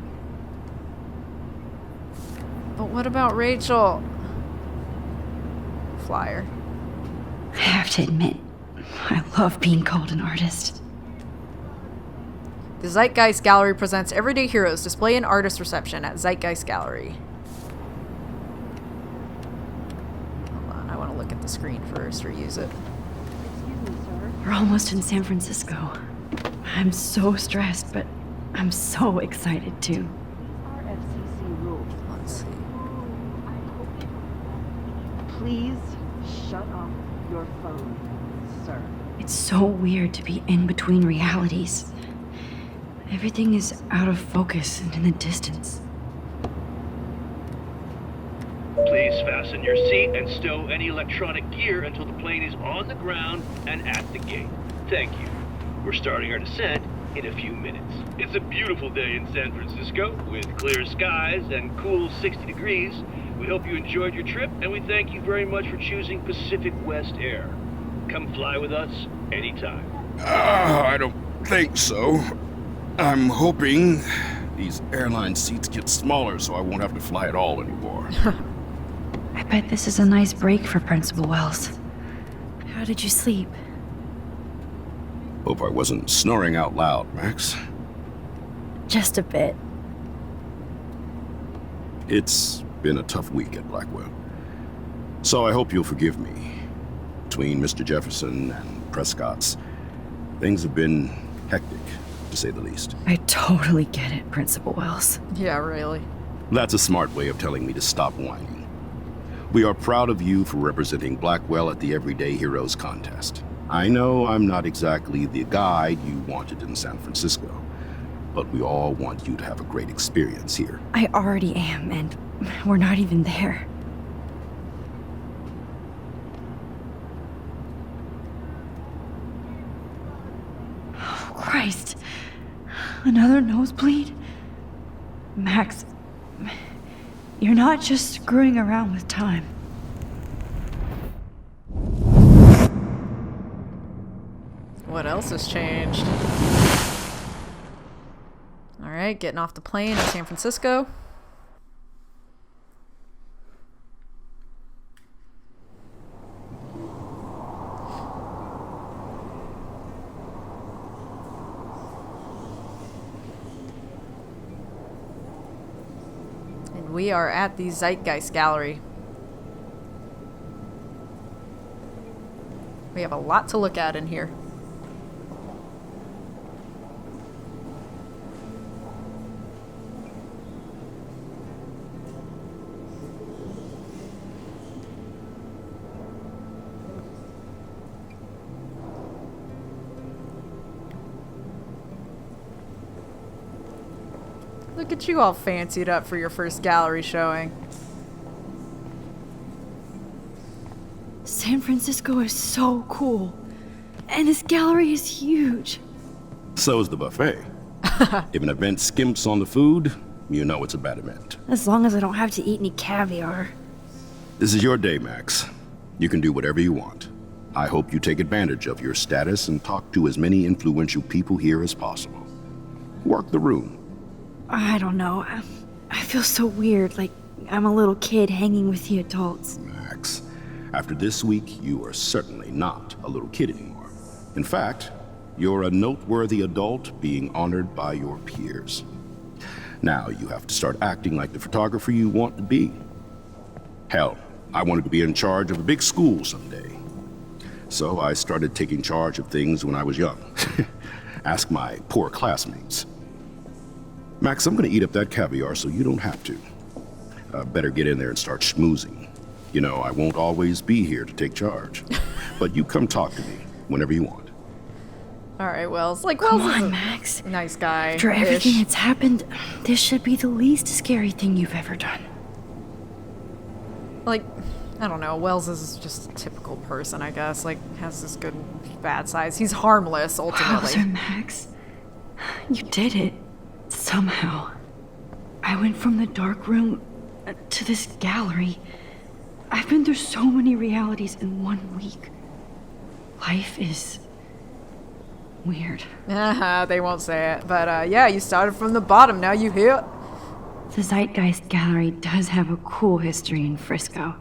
But what about Rachel? Flyer. I have to admit, I love being called an artist. The Zeitgeist Gallery presents Everyday Heroes display and artist reception at Zeitgeist Gallery. Hold on, I want to look at the screen first or use it. We're almost in San Francisco. I'm so stressed, but I'm so excited too. Let's see. Please shut off your phone, sir. It's so weird to be in between realities. Everything is out of focus and in the distance. Please fasten your seat and stow any electronic gear until the plane is on the ground and at the gate. Thank you. We're starting our descent in a few minutes. It's a beautiful day in San Francisco with clear skies and cool 60 degrees. We hope you enjoyed your trip, and we thank you very much for choosing Pacific West Air. Come fly with us anytime. I don't think so. I'm hoping these airline seats get smaller so I won't have to fly at all anymore. I bet this is a nice break for Principal Wells. How did you sleep? Hope I wasn't snoring out loud, Max. Just a bit. It's been a tough week at Blackwell. So I hope you'll forgive me. Between Mr. Jefferson and Prescott's, things have been hectic. to say the least. I totally get it, Principal Wells. Yeah, really. That's a smart way of telling me to stop whining. We are proud of you for representing Blackwell at the Everyday Heroes contest. I know I'm not exactly the guide you wanted in San Francisco, but we all want you to have a great experience here. I already am, and we're not even there. Oh, Christ. Another nosebleed? Max, you're not just screwing around with time. What else has changed? Alright, getting off the plane in San Francisco. And we are at the Zeitgeist Gallery. We have a lot to look at in here. Look at you all fancied up for your first gallery showing. San Francisco is so cool. And this gallery is huge. So is the buffet. If an event skimps on the food, you know it's a bad event. As long as I don't have to eat any caviar. This is your day, Max. You can do whatever you want. I hope you take advantage of your status and talk to as many influential people here as possible. Work the room. I don't know. I feel so weird, like I'm a little kid hanging with the adults. Max, after this week, you are certainly not a little kid anymore. In fact, you're a noteworthy adult being honored by your peers. Now you have to start acting like the photographer you want to be. Hell, I wanted to be in charge of a big school someday. So I started taking charge of things when I was young. Ask my poor classmates. Max, I'm gonna eat up that caviar so you don't have to. Better get in there and start schmoozing. You know, I won't always be here to take charge. But you come talk to me whenever you want. Alright, Wells. Like, Come Wells is on, a Max. nice guy. After everything that's happened, this should be the least scary thing you've ever done. Like, I don't know. Wells is just a typical person, I guess. Like, has this good bad sides. He's harmless, ultimately. Wowzer, Max. You did it. Somehow. I went from the dark room to this gallery. I've been through so many realities in 1 week. Life is weird. They won't say it. But, yeah, you started from the bottom. Now you here. The Zeitgeist Gallery does have a cool history in Frisco.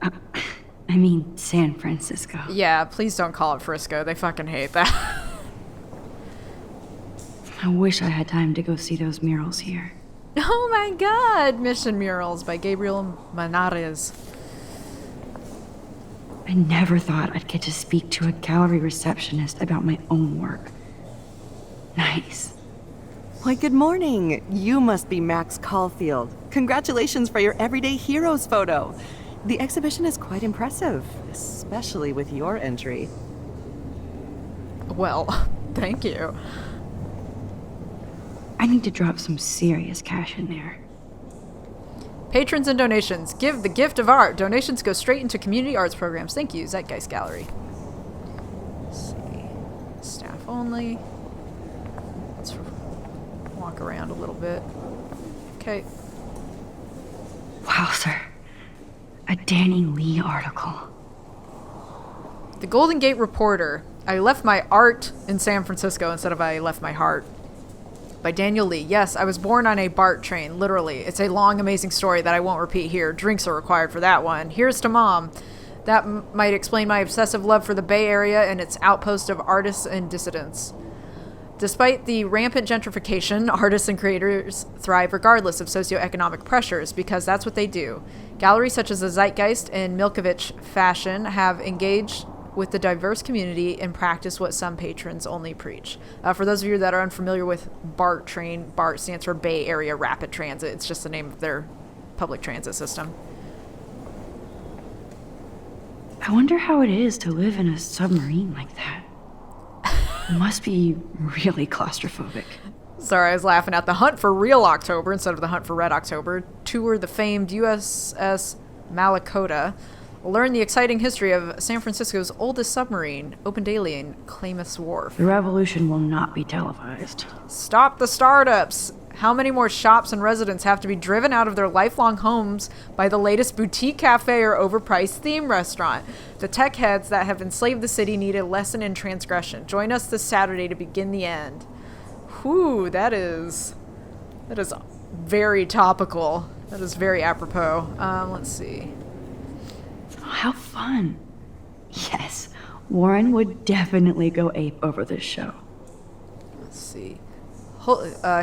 I mean, San Francisco. Yeah, please don't call it Frisco. They fucking hate that. I wish I had time to go see those murals here. Oh my god! Mission Murals by Gabriel Manares. I never thought I'd get to speak to a gallery receptionist about my own work. Nice. Why, good morning. You must be Max Caulfield. Congratulations for your Everyday Heroes photo. The exhibition is quite impressive, especially with your entry. Well, thank you. I need to drop some serious cash in there. Patrons and donations. Give the gift of art. Donations go straight into community arts programs. Thank you, Zeitgeist Gallery. Let's see. Staff only. Let's walk around a little bit. Okay. Wow, sir. A Danny Lee article. The Golden Gate Reporter. I left my art in San Francisco instead of I left my heart. By Daniel Lee. Yes, I was born on a BART train, literally. It's a long, amazing story that I won't repeat here. Drinks are required for that one. Here's to Mom. That might explain my obsessive love for the Bay Area and its outpost of artists and dissidents. Despite the rampant gentrification, artists and creators thrive regardless of socioeconomic pressures, because that's what they do. Galleries such as the Zeitgeist and Milkovich Fashion have engaged with the diverse community and practice what some patrons only preach. For those of you that are unfamiliar with BART train, BART stands for Bay Area Rapid Transit. It's just the name of their public transit system. I wonder how it is to live in a submarine like that. It must be really claustrophobic. Sorry, I was laughing at the Hunt for Real October instead of the Hunt for Red October. Tour the famed USS Malakota. Learn the exciting history of San Francisco's oldest submarine, opened daily in Klamath Wharf. The revolution will not be televised. Stop the startups! How many more shops and residents have to be driven out of their lifelong homes by the latest boutique cafe or overpriced theme restaurant? The tech heads that have enslaved the city need a lesson in transgression. Join us this Saturday to begin the end. Whew, that is very topical. That is very apropos. Let's see. How fun. Yes, Warren would definitely go ape over this show. Let's see.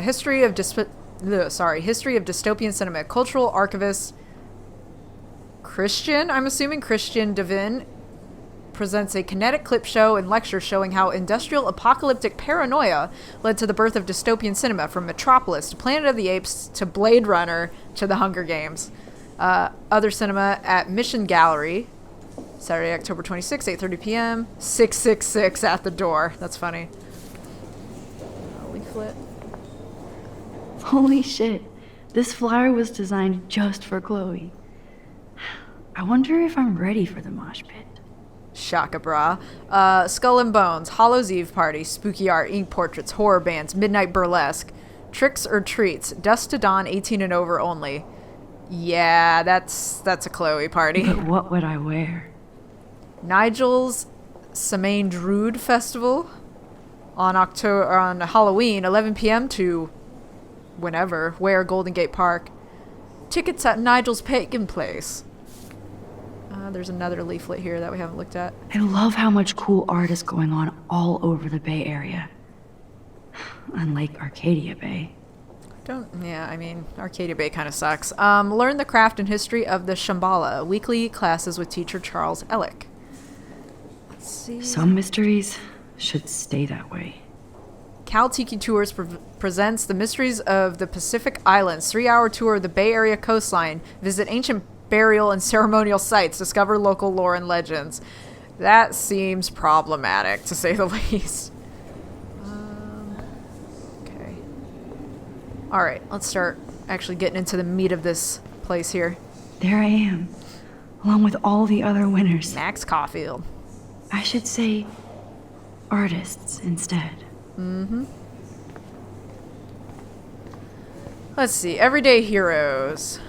History of dystopian cinema. Cultural archivist Christian Devin presents a kinetic clip show and lecture showing how industrial apocalyptic paranoia led to the birth of dystopian cinema, from Metropolis to Planet of the Apes to Blade Runner to The Hunger Games. Other cinema at Mission Gallery, Saturday, October 26th, 8:30 p.m. 666 at the door. That's funny. Leaflet. Holy shit. This flyer was designed just for Chloe. I wonder if I'm ready for the mosh pit. Shaka bra. Skull and Bones, Hollow's Eve Party, Spooky Art, Ink Portraits, Horror Bands, Midnight Burlesque, Tricks or Treats, Dusk to Dawn, 18 and over only. Yeah, that's a Chloe party. But what would I wear? Nigel's Semaine Druid Festival on Halloween, 11 p.m. to whenever. Where? Golden Gate Park. Tickets at Nigel's Pagan Place. There's another leaflet here that we haven't looked at. I love how much cool art is going on all over the Bay Area. Unlike Arcadia Bay. Arcadia Bay kind of sucks. Learn the craft and history of the Shambhala. Weekly classes with teacher Charles Ellick. Let's see. Some mysteries should stay that way. Cal Tiki Tours presents the Mysteries of the Pacific Islands. 3-hour tour of the Bay Area coastline. Visit ancient burial and ceremonial sites. Discover local lore and legends. That seems problematic, to say the least. Okay. Alright, let's start actually getting into the meat of this place here. There I am, along with all the other winners. Max Caulfield. I should say artists instead. Mm-hmm. Let's see. Everyday Heroes.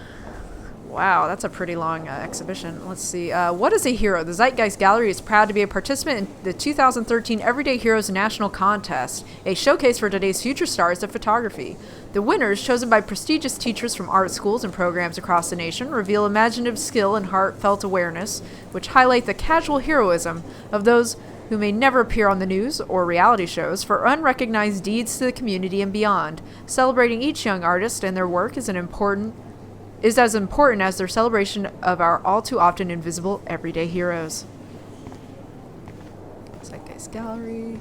Wow, that's a pretty long exhibition. Let's see. What is a hero? The Zeitgeist Gallery is proud to be a participant in the 2013 Everyday Heroes National Contest, a showcase for today's future stars of photography. The winners, chosen by prestigious teachers from art schools and programs across the nation, reveal imaginative skill and heartfelt awareness, which highlight the casual heroism of those who may never appear on the news or reality shows for unrecognized deeds to the community and beyond. Celebrating each young artist and their work is as important as their celebration of our all too often invisible everyday heroes. Zeitgeist Gallery.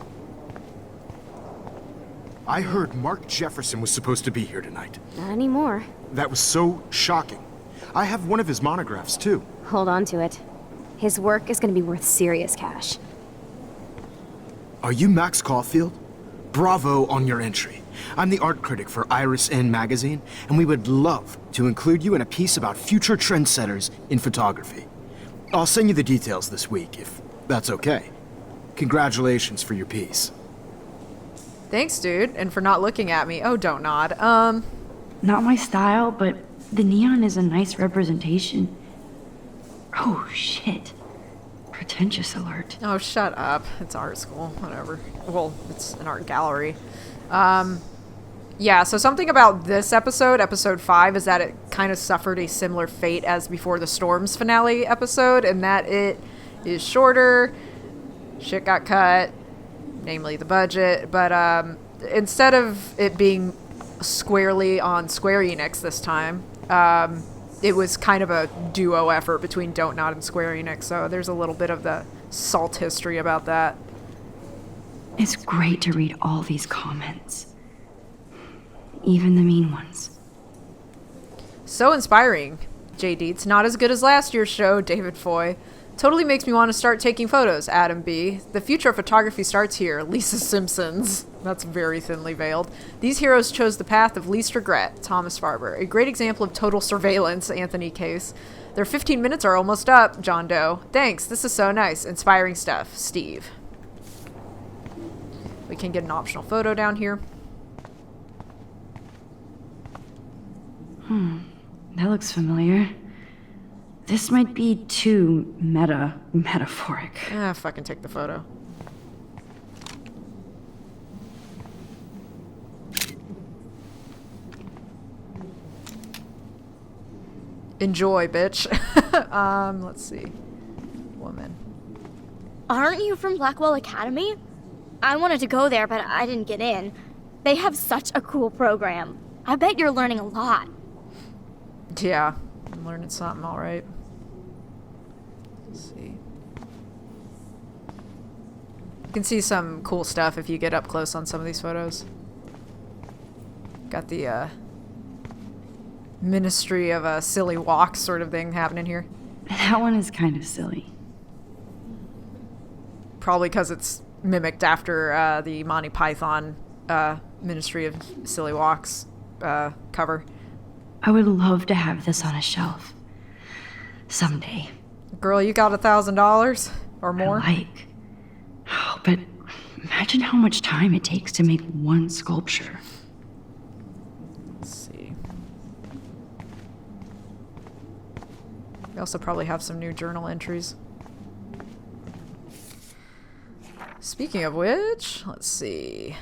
I heard Mark Jefferson was supposed to be here tonight. Not anymore. That was so shocking. I have one of his monographs, too. Hold on to it. His work is going to be worth serious cash. Are you Max Caulfield? Bravo on your entry. I'm the art critic for Iris N magazine, and we would love to include you in a piece about future trendsetters in photography. I'll send you the details this week, if that's okay. Congratulations for your piece. Thanks, dude, and for not looking at me. Oh, don't nod. Not my style, but the neon is a nice representation. Oh, shit. Pretentious alert. Oh, shut up. It's art school. Whatever. Well, it's an art gallery. Yeah, so something about this episode 5, is that it kind of suffered a similar fate as Before the Storm's finale episode, in that it is shorter, shit got cut, namely the budget, but instead of it being squarely on Square Enix this time, it was kind of a duo effort between Don't Nod and Square Enix, so there's a little bit of the salt history about that. It's great to read all these comments. Even the mean ones. So inspiring, JD. It's not as good as last year's show, David Foy. Totally makes me want to start taking photos, Adam B. The future of photography starts here, Lisa Simpsons. That's very thinly veiled. These heroes chose the path of least regret, Thomas Farber. A great example of total surveillance, Anthony Case. Their 15 minutes are almost up, John Doe. Thanks, this is so nice. Inspiring stuff, Steve. We can get an optional photo down here. That looks familiar. This might be too metaphoric. Fucking take the photo. Enjoy, bitch. Let's see. Woman. Aren't you from Blackwell Academy? I wanted to go there, but I didn't get in. They have such a cool program. I bet you're learning a lot. Yeah, I'm learning something, all right. Let's see. You can see some cool stuff if you get up close on some of these photos. Got the Ministry of a Silly Walk sort of thing happening here. That one is kind of silly. Probably because it's mimicked after the Monty Python Ministry of Silly Walks cover. I would love to have this on a shelf. Someday. Girl, you got $1,000 or more? Oh, but imagine how much time it takes to make one sculpture. Let's see. We also probably have some new journal entries. Speaking of which, let's see.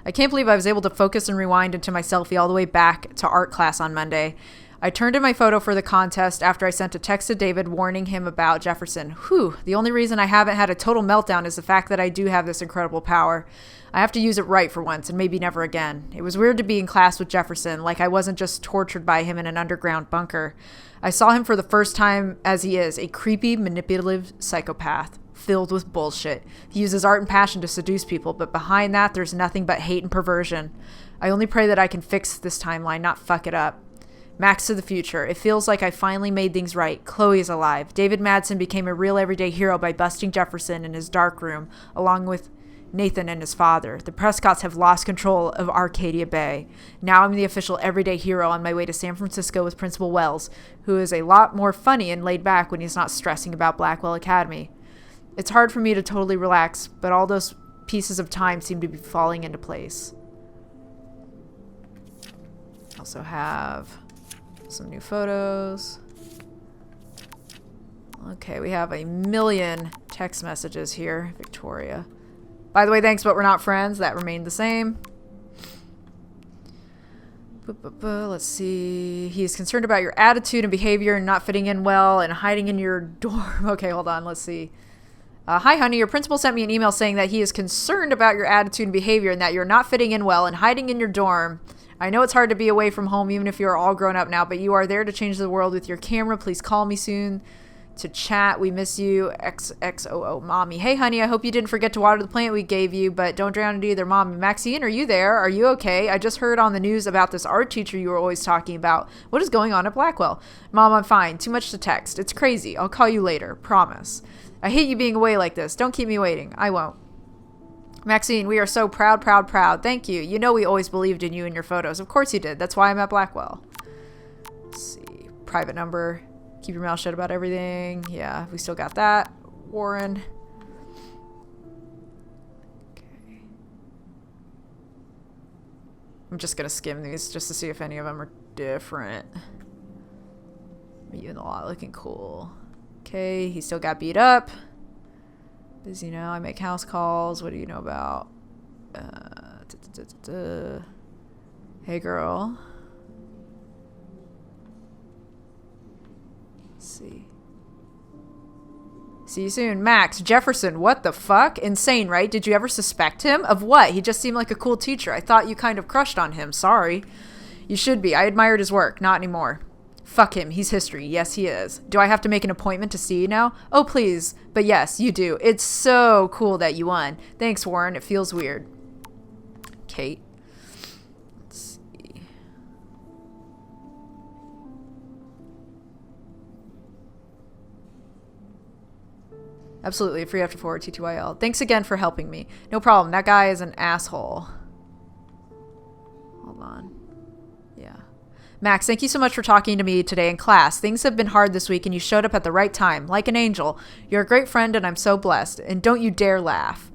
I can't believe I was able to focus and rewind into my selfie all the way back to art class on Monday. I turned in my photo for the contest after I sent a text to David warning him about Jefferson. Whew, the only reason I haven't had a total meltdown is the fact that I do have this incredible power. I have to use it right for once and maybe never again. It was weird to be in class with Jefferson, like I wasn't just tortured by him in an underground bunker. I saw him for the first time as he is, a creepy, manipulative psychopath. Filled with bullshit. He uses art and passion to seduce people, but behind that, there's nothing but hate and perversion. I only pray that I can fix this timeline, not fuck it up. Max to the future. It feels like I finally made things right. Chloe is alive. David Madsen became a real everyday hero by busting Jefferson in his dark room, along with Nathan and his father. The Prescotts have lost control of Arcadia Bay. Now I'm the official everyday hero on my way to San Francisco with Principal Wells, who is a lot more funny and laid back when he's not stressing about Blackwell Academy. It's hard for me to totally relax, but all those pieces of time seem to be falling into place. Also have some new photos. Okay, we have a million text messages here. Victoria. By the way, thanks, but we're not friends. That remained the same. Let's see. He's concerned about your attitude and behavior and not fitting in well and hiding in your dorm. Okay, hold on. Let's see. Hi, honey. Your principal sent me an email saying that he is concerned about your attitude and behavior and that you're not fitting in well and hiding in your dorm. I know it's hard to be away from home even if you're all grown up now, but you are there to change the world with your camera. Please call me soon to chat. We miss you. XXOO mommy. Hey, honey. I hope you didn't forget to water the plant we gave you, but don't drown it either, mommy. Maxine, are you there? Are you okay? I just heard on the news about this art teacher you were always talking about. What is going on at Blackwell? Mom, I'm fine. Too much to text. It's crazy. I'll call you later. Promise. I hate you being away like this. Don't keep me waiting. I won't. Maxine, we are so proud, proud, proud. Thank you. You know we always believed in you and your photos. Of course you did. That's why I'm at Blackwell. Let's see. Private number. Keep your mouth shut about everything. Yeah, we still got that. Warren. Okay. I'm just going to skim these just to see if any of them are different. You in the lot looking cool. Okay, he still got beat up. Busy now. I make house calls. What do you know about? Hey, girl. Let's see. See you soon. Max. Jefferson. What the fuck? Insane, right? Did you ever suspect him? Of what? He just seemed like a cool teacher. I thought you kind of crushed on him. Sorry. You should be. I admired his work. Not anymore. Fuck him. He's history. Yes, he is. Do I have to make an appointment to see you now? Oh, please. But yes, you do. It's so cool that you won. Thanks, Warren. It feels weird. Kate. Let's see. Absolutely. Free after 4 TTYL. Thanks again for helping me. No problem. That guy is an asshole. Hold on. Yeah. Max, thank you so much for talking to me today in class. Things have been hard this week and you showed up at the right time, like an angel. You're a great friend and I'm so blessed. And don't you dare laugh.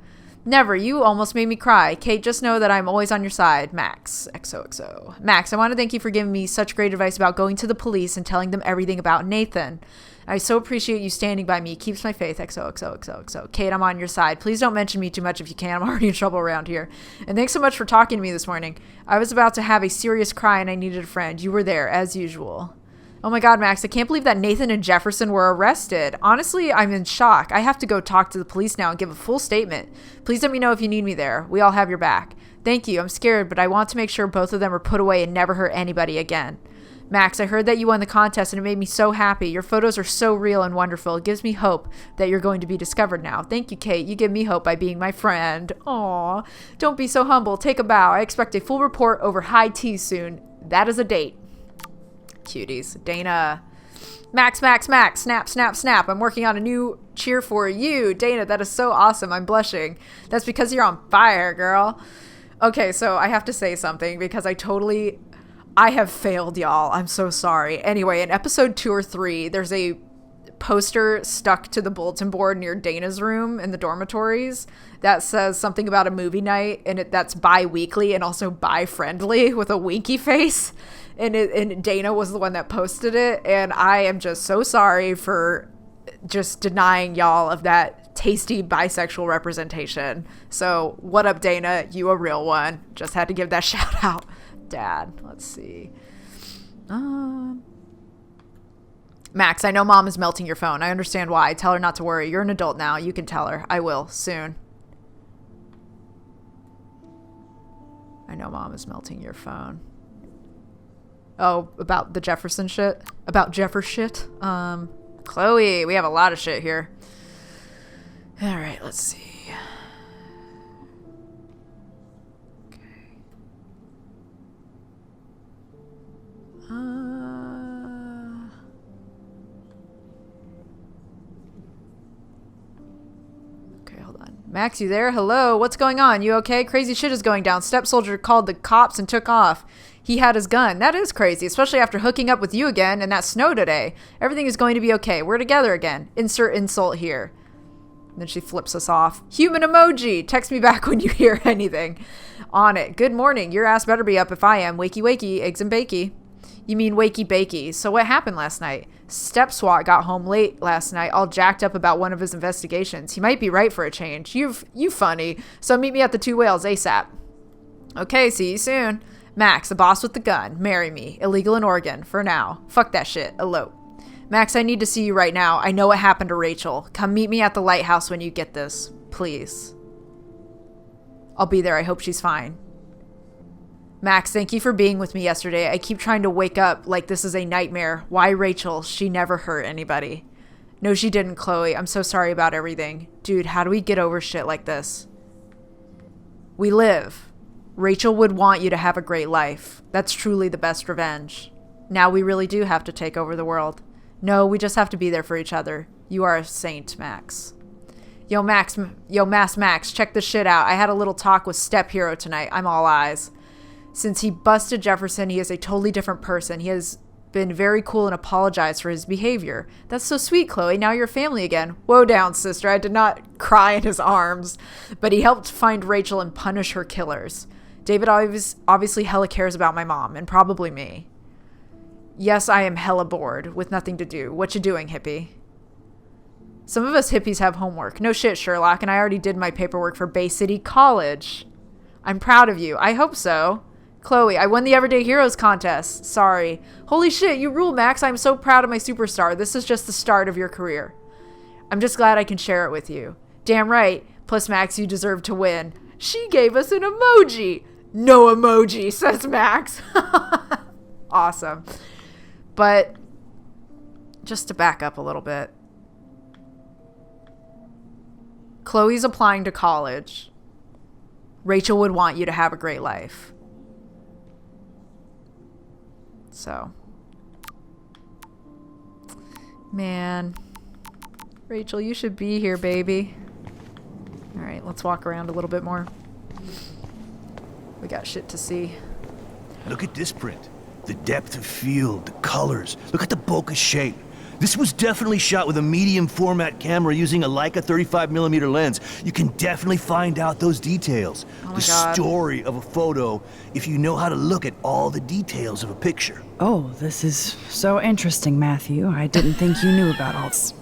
Never. You almost made me cry. Kate, just know that I'm always on your side. Max. XOXO. Max, I want to thank you for giving me such great advice about going to the police and telling them everything about Nathan. I so appreciate you standing by me. Keeps my faith. XOXOXOXO. Kate, I'm on your side. Please don't mention me too much if you can. I'm already in trouble around here. And thanks so much for talking to me this morning. I was about to have a serious cry and I needed a friend. You were there, as usual. Oh my god, Max, I can't believe that Nathan and Jefferson were arrested. Honestly, I'm in shock. I have to go talk to the police now and give a full statement. Please let me know if you need me there. We all have your back. Thank you. I'm scared, but I want to make sure both of them are put away and never hurt anybody again. Max, I heard that you won the contest and it made me so happy. Your photos are so real and wonderful. It gives me hope that you're going to be discovered now. Thank you, Kate. You give me hope by being my friend. Aw. Don't be so humble. Take a bow. I expect a full report over high tea soon. That is a date. Cuties. Dana. Max, snap, snap, snap. I'm working on a new cheer for you. Dana, that is so awesome. I'm blushing. That's because you're on fire, girl. Okay, so I have to say something because I have failed, y'all. I'm so sorry. Anyway, in episode 2 or 3, there's a poster stuck to the bulletin board near Dana's room in the dormitories that says something about a movie night, and that's bi-weekly and also bi-friendly with a winky face. And Dana was the one that posted it, and I am just so sorry for just denying y'all of that tasty bisexual representation. So, what up, Dana? You a real one. Just had to give that shout out. Dad. Let's see. Max, I know Mom is melting your phone. I understand why. Tell her not to worry. You're an adult now. You can tell her. I will. Soon. I know Mom is melting your phone. Oh, about the Jefferson shit? About Jeffer shit? Chloe, we have a lot of shit here. Alright, let's see. Okay, hold on. Max, you there? Hello? What's going on? You okay? Crazy shit is going down. Step Soldier called the cops and took off. He had his gun. That is crazy, especially after hooking up with you again and that snow today. Everything is going to be okay. We're together again. Insert insult here. And then she flips us off. Human emoji. Text me back when you hear anything. On it. Good morning. Your ass better be up if I am. Wakey wakey. Eggs and bakey. You mean wakey bakey. So what happened last night? Step SWAT got home late last night, all jacked up about one of his investigations. He might be right for a change. You funny. So meet me at the Two Whales ASAP. Okay, see you soon. Max, the boss with the gun. Marry me. Illegal in Oregon. For now. Fuck that shit. Elope. Max, I need to see you right now. I know what happened to Rachel. Come meet me at the lighthouse when you get this. Please. I'll be there. I hope she's fine. Max, thank you for being with me yesterday. I keep trying to wake up like this is a nightmare. Why Rachel? She never hurt anybody. No, she didn't, Chloe. I'm so sorry about everything. Dude, how do we get over shit like this? We live. Rachel would want you to have a great life. That's truly the best revenge. Now we really do have to take over the world. No, we just have to be there for each other. You are a saint, Max. Yo, Max, check this shit out. I had a little talk with Step Hero tonight. I'm all eyes. Since he busted Jefferson, he is a totally different person. He has been very cool and apologized for his behavior. That's so sweet, Chloe. Now you're family again. Woe down, sister. I did not cry in his arms. But he helped find Rachel and punish her killers. David obviously hella cares about my mom, and probably me. Yes, I am hella bored, with nothing to do. What you doing, hippie? Some of us hippies have homework. No shit, Sherlock, and I already did my paperwork for Bay City College. I'm proud of you. I hope so. Chloe, I won the Everyday Heroes contest. Sorry. Holy shit, you rule, Max. I'm so proud of my superstar. This is just the start of your career. I'm just glad I can share it with you. Damn right. Plus, Max, you deserve to win. She gave us an emoji. No emoji, says Max. Awesome. But just to back up a little bit. Chloe's applying to college. Rachel would want you to have a great life. So. Man. Rachel, you should be here, baby. Alright, let's walk around a little bit more. We got shit to see. Look at this print. The depth of field, the colors. Look at the bokeh shape. This was definitely shot with a medium format camera using a Leica 35mm lens. You can definitely find out those details. Oh my The God. story of a photo if you know how to look at all the details of a picture. Oh, this is so interesting, Matthew. I didn't think you knew about all this.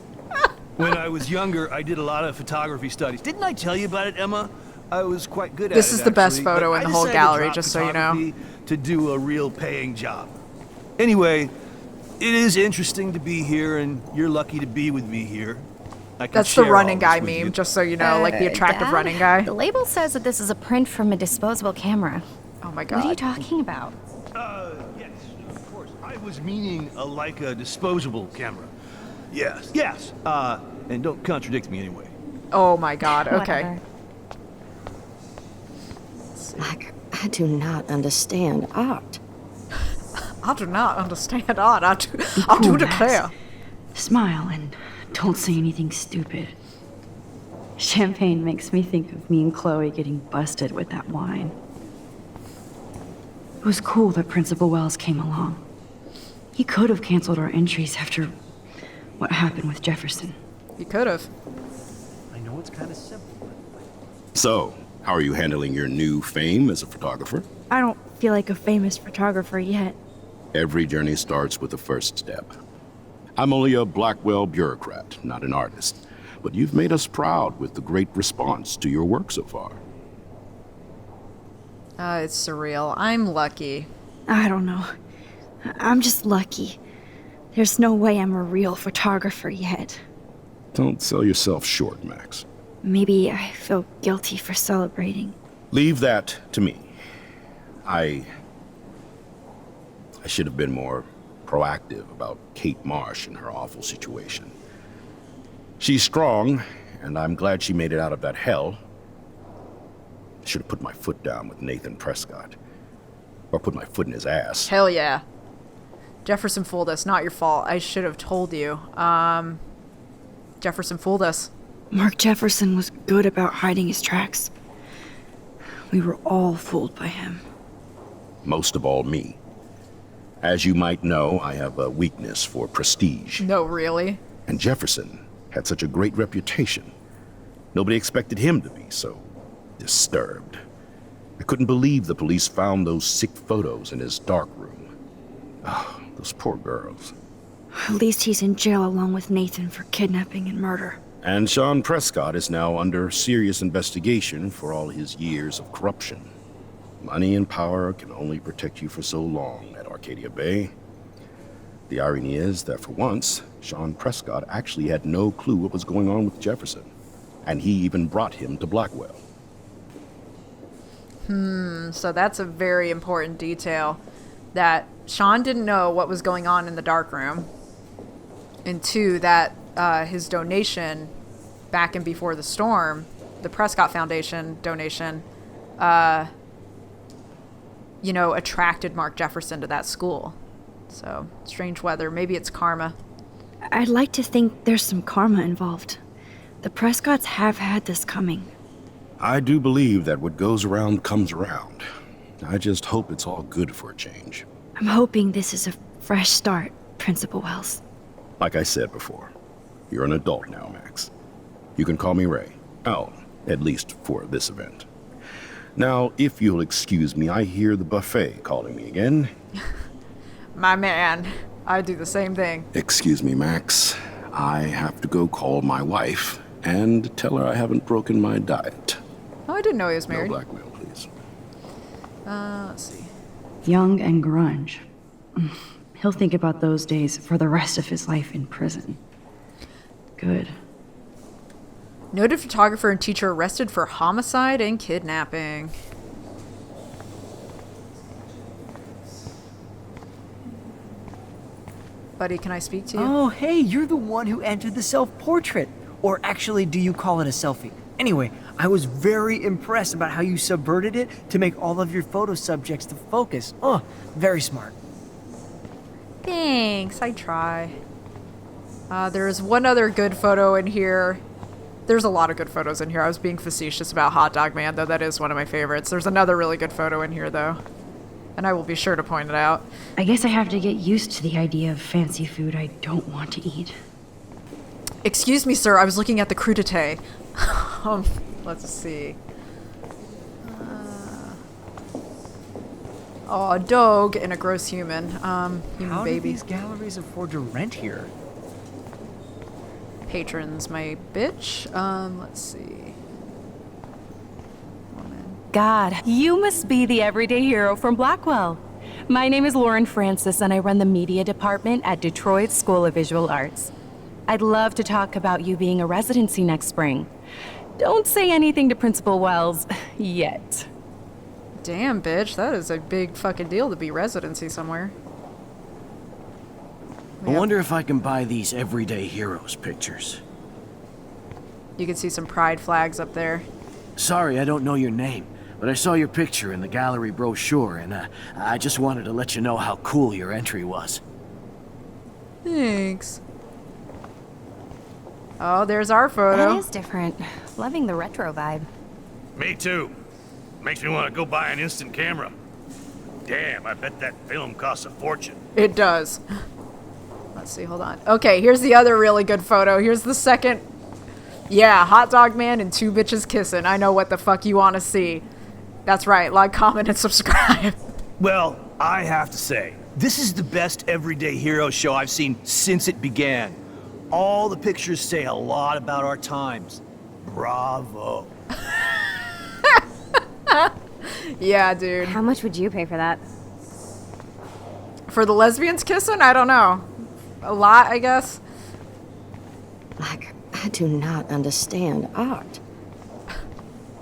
When I was younger, I did a lot of photography studies. Didn't I tell you about it, Emma? I was quite good at it. This is the best actually, photo but in the I whole decided to gallery, drop just so you know. photography to do a real paying job. Anyway, it is interesting to be here, and you're lucky to be with me here. I can That's the share running all guy this with meme, you. just so you know, like the attractive Dad, running guy. The label says that this is a print from a disposable camera. Oh my What are you God. talking about? Yes, of course. I was meaning a Leica disposable camera. Yes. And don't contradict me anyway. Oh my God. Okay. Whatever. I do not understand art. I do not understand art. I do Cool, Max. declare. Smile and don't say anything stupid. Champagne makes me think of me and Chloe getting busted with that wine. It was cool that Principal Wells came along. He could have canceled our entries after what happened with Jefferson. You could have. I know it's kind of simple. So, how are you handling your new fame as a photographer? I don't feel like a famous photographer yet. Every journey starts with the first step. I'm only a Blackwell bureaucrat, not an artist. But you've made us proud with the great response to your work so far. It's surreal. I'm lucky. I don't know. I'm just lucky. There's no way I'm a real photographer yet. Don't sell yourself short, Max. Maybe I feel guilty for celebrating. Leave that to me. I should have been more proactive about Kate Marsh and her awful situation. She's strong, and I'm glad she made it out of that hell. I should have put my foot down with Nathan Prescott. Or put my foot in his ass. Hell yeah. Jefferson fooled us. Not your fault. I should have told you. Jefferson fooled us. Mark Jefferson was good about hiding his tracks. We were all fooled by him. Most of all, me. As you might know, I have a weakness for prestige. No, really? And Jefferson had such a great reputation. Nobody expected him to be so disturbed. I couldn't believe the police found those sick photos in his dark room. Oh, those poor girls. At least he's in jail along with Nathan for kidnapping and murder. And Sean Prescott is now under serious investigation for all his years of corruption. Money and power can only protect you for so long at Arcadia Bay. The irony is that for once, Sean Prescott actually had no clue what was going on with Jefferson. And he even brought him to Blackwell. So that's a very important detail. That Sean didn't know what was going on in the dark room. And two, that his donation back in before the storm, the Prescott Foundation donation, attracted Mark Jefferson to that school. So, strange weather. Maybe it's karma. I'd like to think there's some karma involved. The Prescotts have had this coming. I do believe that what goes around comes around. I just hope it's all good for a change. I'm hoping this is a fresh start, Principal Wells. Like I said before, you're an adult now, Max. You can call me Ray. Oh, at least for this event. Now, if you'll excuse me, I hear the buffet calling me again. My man, I do the same thing. Excuse me, Max. I have to go call my wife and tell her I haven't broken my diet. Oh, I didn't know he was No married. blackmail, please. Let's see. Young and grunge. He'll think about those days for the rest of his life in prison. Good. Noted photographer and teacher arrested for homicide and kidnapping. Buddy, can I speak to you? Oh, hey, you're the one who entered the self-portrait. Or actually, do you call it a selfie? Anyway, I was very impressed about how you subverted it to make all of your photo subjects the focus. Oh, very smart. Thanks, I try. There's one other good photo in here. There's a lot of good photos in here. I was being facetious about Hot Dog Man, though that is one of my favorites. There's another really good photo in here, though. And I will be sure to point it out. I guess I have to get used to the idea of fancy food I don't want to eat. Excuse me, sir. I was looking at the crudité. Let's see. Oh, a dog and a gross human. Human How baby. do these galleries afford to rent here? Patrons, my bitch. Let's see. Woman. God, you must be the everyday hero from Blackwell. My name is Lauren Francis, and I run the media department at Detroit School of Visual Arts. I'd love to talk about you being a residency next spring. Don't say anything to Principal Wells yet. Damn, bitch. That is a big fucking deal to be residency somewhere. I wonder if I can buy these everyday heroes pictures. You can see some pride flags up there. Sorry, I don't know your name, but I saw your picture in the gallery brochure, and I just wanted to let you know how cool your entry was. Thanks. Oh, there's our photo. That is different. Loving the retro vibe. Me too. Makes me want to go buy an instant camera. Damn, I bet that film costs a fortune. It does. Let's see, hold on. Okay, here's the other really good photo. Here's the second. Yeah, Hot Dog Man and two bitches kissing. I know what the fuck you want to see. That's right. Like, comment, and subscribe. Well, I have to say, this is the best everyday hero show I've seen since it began. All the pictures say a lot about our times. Bravo. Yeah, dude. How much would you pay for that? For the lesbians kissing? I don't know. A lot, I guess. Like, I do not understand art.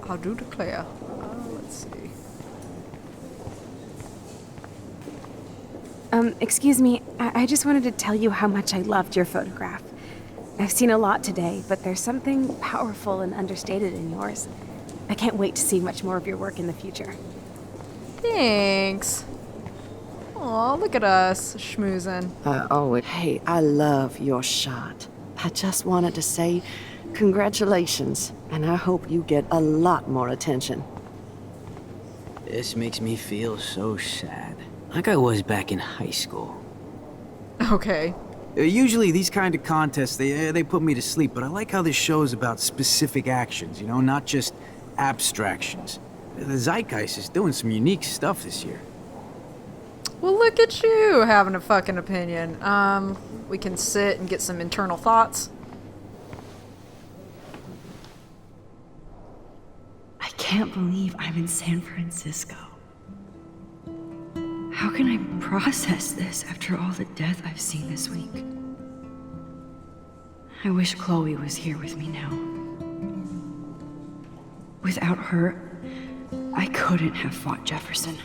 I do declare. Let's see. Excuse me, I just wanted to tell you how much I loved your photograph. I've seen a lot today, but there's something powerful and understated in yours. I can't wait to see much more of your work in the future. Thanks. Aw, look at us, schmoozing. Hey, I love your shot. I just wanted to say congratulations, and I hope you get a lot more attention. This makes me feel so sad. Like I was back in high school. Okay. Usually these kind of contests, they put me to sleep, but I like how this show is about specific actions, you know, not just abstractions. The Zeitgeist is doing some unique stuff this year. Well, look at you having a fucking opinion. We can sit and get some internal thoughts. I can't believe I'm in San Francisco. How can I process this after all the death I've seen this week? I wish Chloe was here with me now. Without her, I couldn't have fought Jefferson.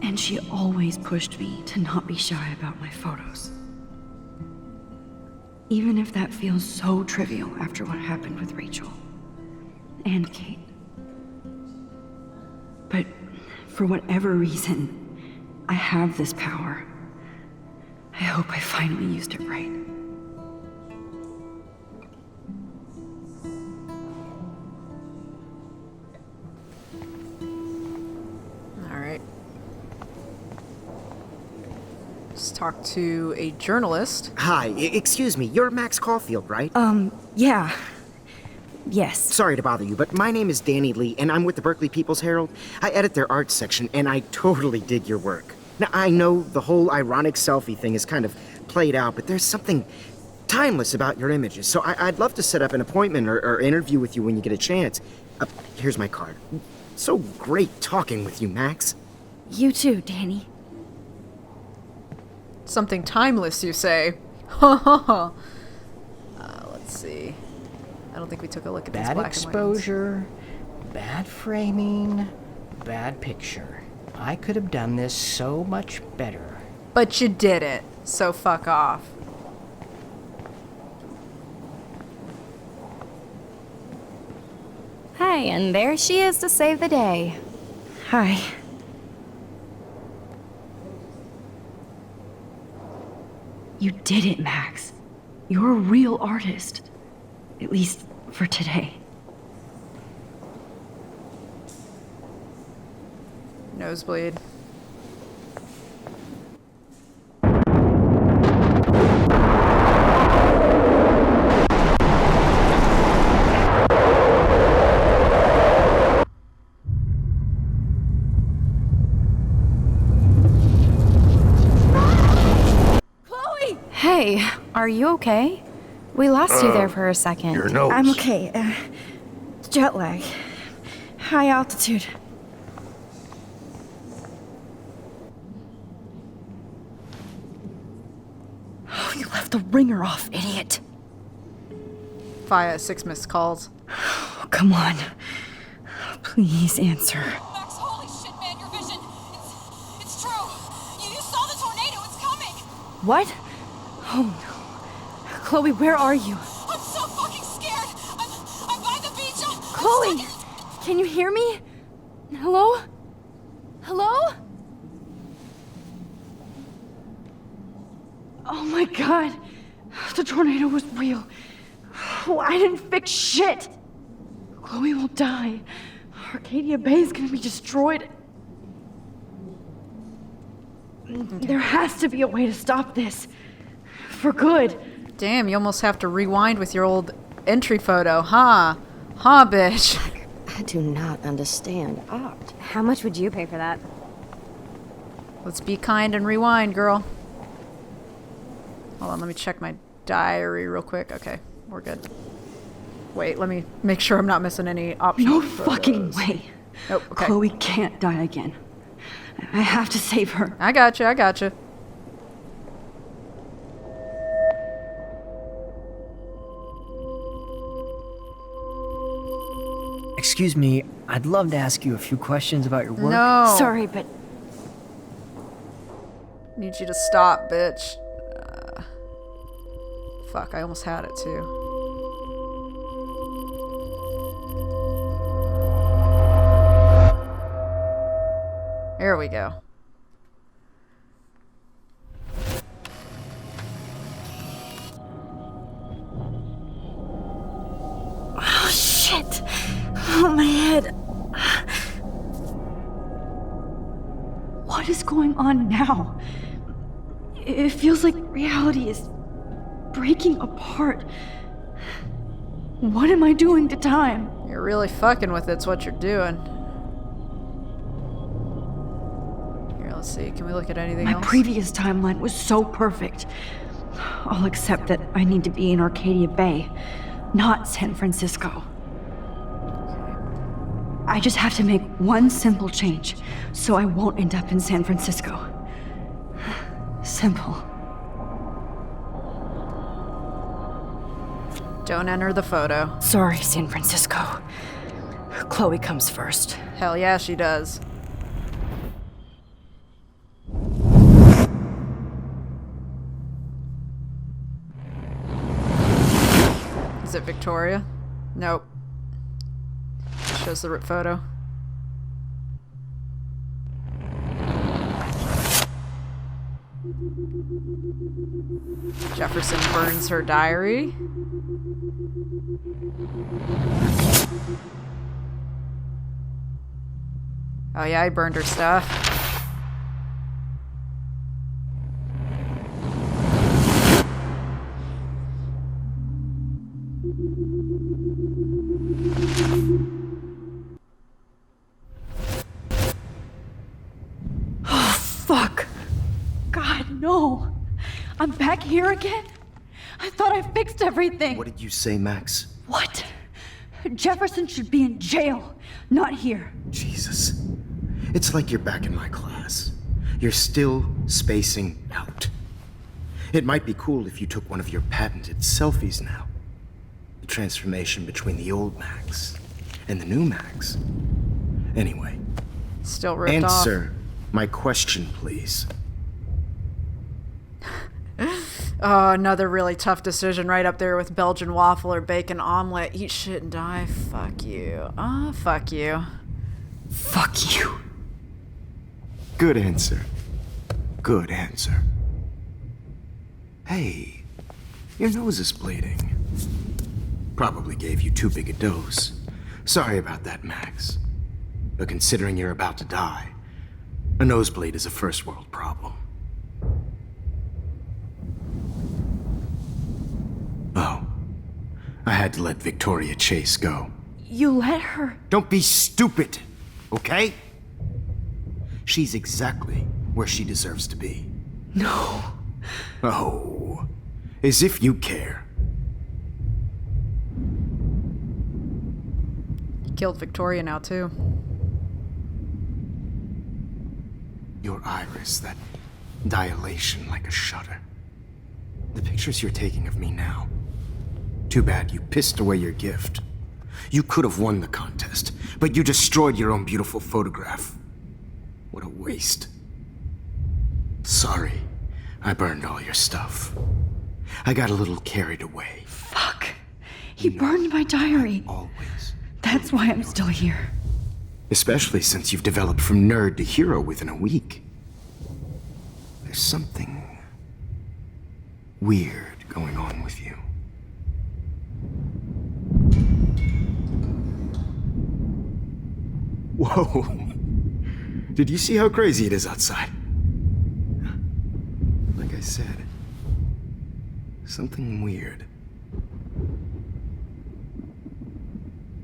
And she always pushed me to not be shy about my photos. Even if that feels so trivial after what happened with Rachel and Kate. But for whatever reason, I have this power. I hope I finally used it right. Alright. Let's talk to a journalist. Hi, excuse me, you're Max Caulfield, right? Yeah. Yes. Sorry to bother you, but my name is Danny Lee, and I'm with the Berkeley People's Herald. I edit their arts section, and I totally dig your work. Now, I know the whole ironic selfie thing is kind of played out, but there's something timeless about your images, so I'd love to set up an appointment or interview with you when you get a chance. Here's my card. So great talking with you, Max. You too, Danny. Something timeless, you say? Let's see. I don't think we took a look at these Bad black exposure, bad framing, bad picture. I could have done this so much better. But you did it, so fuck off. Hi, and there she is to save the day. Hi. You did it, Max. You're a real artist. At least for today. Nosebleed. Hey, are you okay? We lost you there for a second. Your nose. I'm okay. Jet lag. High altitude. Oh, you left the ringer off, idiot. Fire 6 missed calls. Oh, come on. Please answer. Max, holy shit, man, your vision. It's true. You saw the tornado. It's coming. What? Oh no. Chloe, where are you? I'm so fucking scared. I'm by the beach. Chloe! Can you hear me? Hello? Hello? Oh my god. The tornado was real. Oh, I didn't fix shit. Chloe will die. Arcadia Bay is gonna be destroyed. There has to be a way to stop this. For good. Damn, you almost have to rewind with your old entry photo, huh? Huh, bitch? I do not understand art. How much would you pay for that? Let's be kind and rewind, girl. Hold on, let me check my diary real quick. Okay, we're good. Wait, let me make sure I'm not missing any options. No fucking way. Nope, okay. Chloe can't die again. I have to save her. I gotcha, I gotcha. Excuse me, I'd love to ask you a few questions about your work. No. Sorry, but Need you to stop, bitch. Fuck, I almost had it too. There we go. oh shit. Oh, my head. What is going on now? It feels like reality is breaking apart. What am I doing to time? You're really fucking with it's what you're doing. Here, let's see. Can we look at anything My else? previous timeline was so perfect. I'll accept that I need to be in Arcadia Bay, not San Francisco. I just have to make one simple change, so I won't end up in San Francisco. Simple. Don't enter the photo. Sorry, San Francisco. Chloe comes first. Hell yeah, she does. Is it Victoria? Nope. Shows the rip photo. Jefferson burns her diary. Oh yeah, I burned her stuff. Fuck. God, no. I'm back here again? I thought I fixed everything. What did you say, Max? What? Jefferson should be in jail, not here. Jesus. It's like you're back in my class. You're still spacing out. It might be cool if you took one of your patented selfies now. The transformation between the old Max and the new Max. Anyway. Still ripped off. Answer my question, please. Oh, another really tough decision right up there with Belgian waffle or bacon omelet. Eat shit and die. Fuck you. Fuck you. Fuck you. Good answer. Good answer. Hey, your nose is bleeding. Probably gave you too big a dose. Sorry about that, Max. But considering you're about to die, a nosebleed is a first world problem. Oh, I had to let Victoria Chase go. You let her? Don't be stupid, okay? She's exactly where she deserves to be. No. Oh, as if you care. He killed Victoria now, too. Your iris, that dilation like a shutter. The pictures you're taking of me now. Too bad you pissed away your gift. You could have won the contest, but you destroyed your own beautiful photograph. What a waste. Sorry, I burned all your stuff. I got a little carried away. Fuck. He burned my diary. Always. That's why I'm still here. Especially since you've developed from nerd to hero within a week. There's something weird going on with you. Whoa. Did you see how crazy it is outside? Like I said, something weird.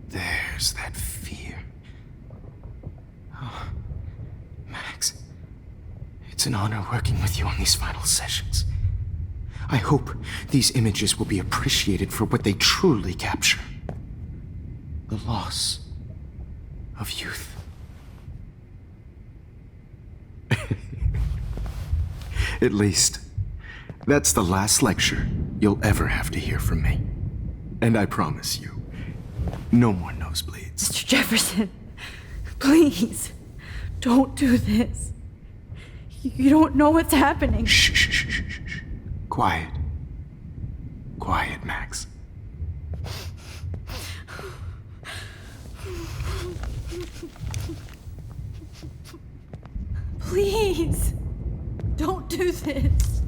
There's that fear. Oh, Max, it's an honor working with you on these final sessions. I hope these images will be appreciated for what they truly capture. The loss of youth. At least, that's the last lecture you'll ever have to hear from me. And I promise you, no more nosebleeds. Mr. Jefferson, please, don't do this. You don't know what's happening. Shh, shh, shh, shh, shh. Quiet. Quiet, Max. Please, don't do this.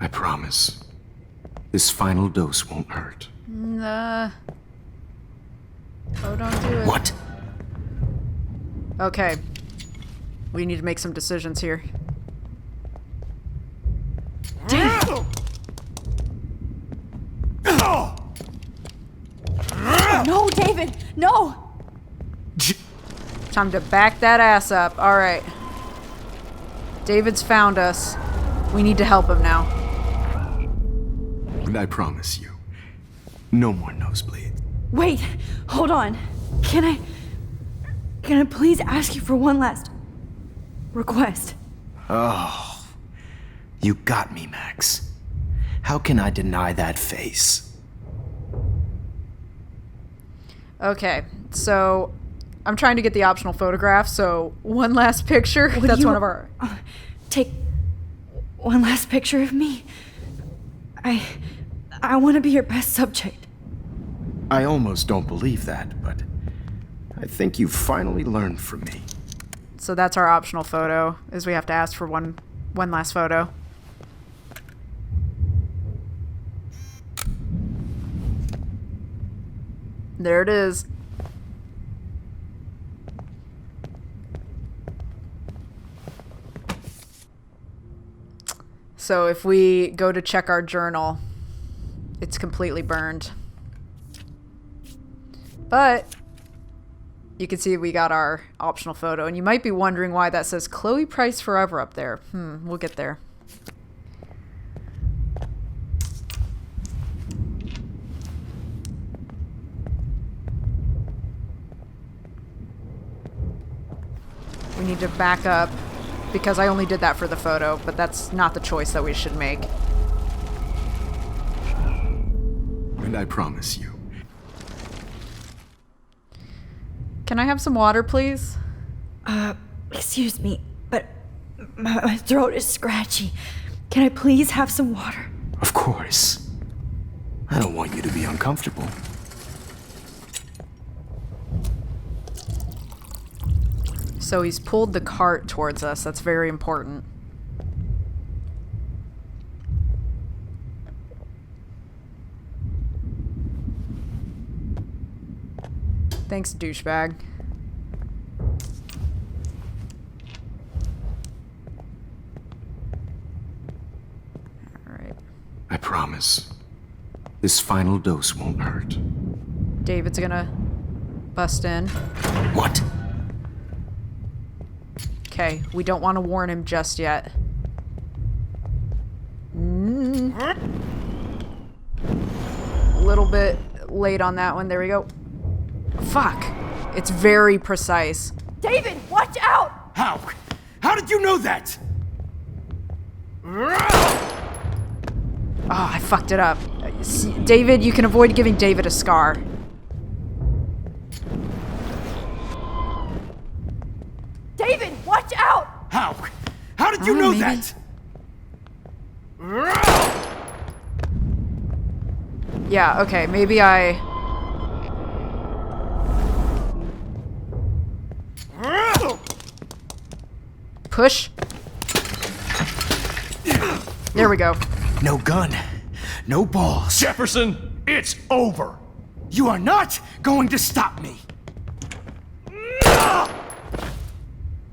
I promise, this final dose won't hurt. Oh, don't do it. What? Okay. We need to make some decisions here. No, David, no! Time to back that ass up. Alright. David's found us. We need to help him now. And I promise you, no more nosebleeds. Wait, hold on. Can I please ask you for one last request? Oh, you got me, Max. How can I deny that face? Okay, so I'm trying to get the optional photograph, so one last picture. That's one of our... Take one last picture of me. I want to be your best subject. I almost don't believe that, but I think you've finally learned from me. So that's our optional photo, is we have to ask for one last photo. There it is. So if we go to check our journal, it's completely burned. But you can see we got our optional photo, and you might be wondering why that says Chloe Price Forever up there. We'll get there. We need to back up because I only did that for the photo, but that's not the choice that we should make. And I promise you. Can I have some water, please? Excuse me, but my throat is scratchy. Can I please have some water? Of course. I don't want you to be uncomfortable. So he's pulled the cart towards us. That's very important. Thanks, douchebag. Alright. I promise. This final dose won't hurt. David's gonna bust in. What? Okay, we don't want to warn him just yet. A little bit late on that one. There we go. Fuck. It's very precise. David, watch out! How? How did you know that? Oh, I fucked it up. David, you can avoid giving David a scar. David, watch out! How? How did you know maybe. that? Yeah, okay, maybe I... Push. There we go. No gun. No balls. Jefferson, it's over. You are not going to stop me.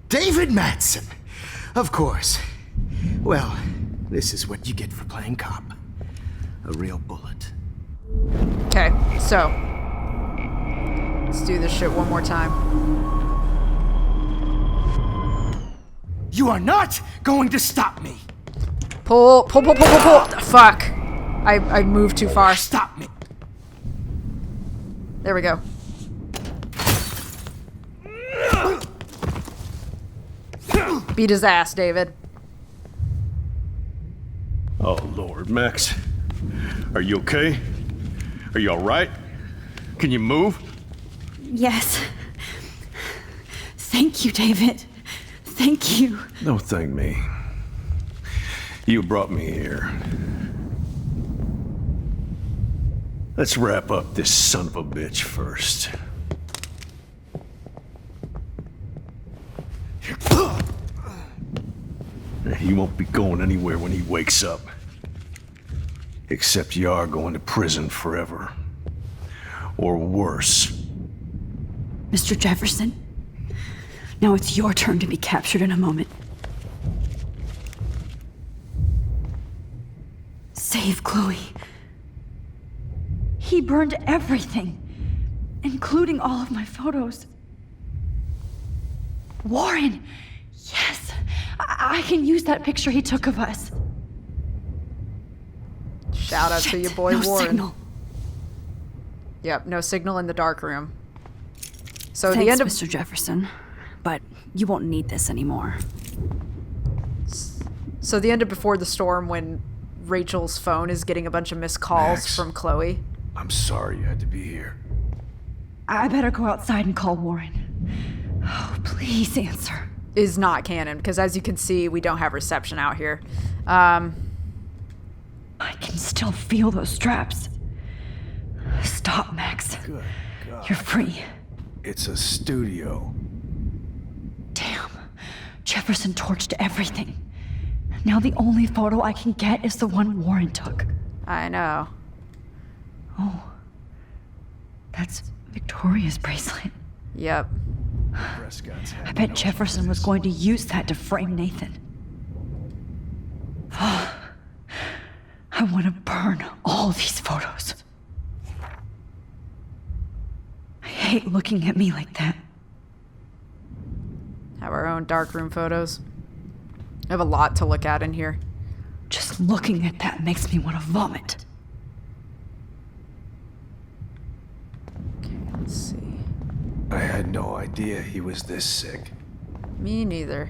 David Madsen. Of course. Well, this is what you get for playing cop. A real bullet. Okay, so. Let's do this shit one more time. You are not going to stop me. Pull. Fuck. I moved too far. Stop me. There we go. Beat his ass, David. Oh, Lord, Max. Are you okay? Are you alright? Can you move? Yes. Thank you, David. Thank you. Don't thank me. You brought me here. Let's wrap up this son of a bitch first. He won't be going anywhere when he wakes up. Except you are going to prison forever. Or worse. Mr. Jefferson, now it's your turn to be captured in a moment. Save Chloe. He burned everything, including all of my photos. Warren! Yes! I can use that picture he took of us. Shout out to your boy no Warren. Signal. Yep, no signal in the dark room. So Thanks, the end of Mr. Jefferson, but you won't need this anymore. So the end of Before the Storm, when Rachel's phone is getting a bunch of missed calls Max. from Chloe. I'm sorry you had to be here. I better go outside and call Warren. Oh, please answer. Is not canon, because as you can see, we don't have reception out here. I can still feel those straps. Stop, Max. Good God. You're free. It's a studio. Damn. Jefferson torched everything. Now the only photo I can get is the one Warren took. I know. Oh. That's Victoria's bracelet. Yep. I bet Jefferson was going to use that to frame Nathan. I want to burn all these photos. I hate looking at me like that. Have our own darkroom photos. I have a lot to look at in here. Just looking at that makes me want to vomit. Okay, let's see. I had no idea he was this sick. Me neither.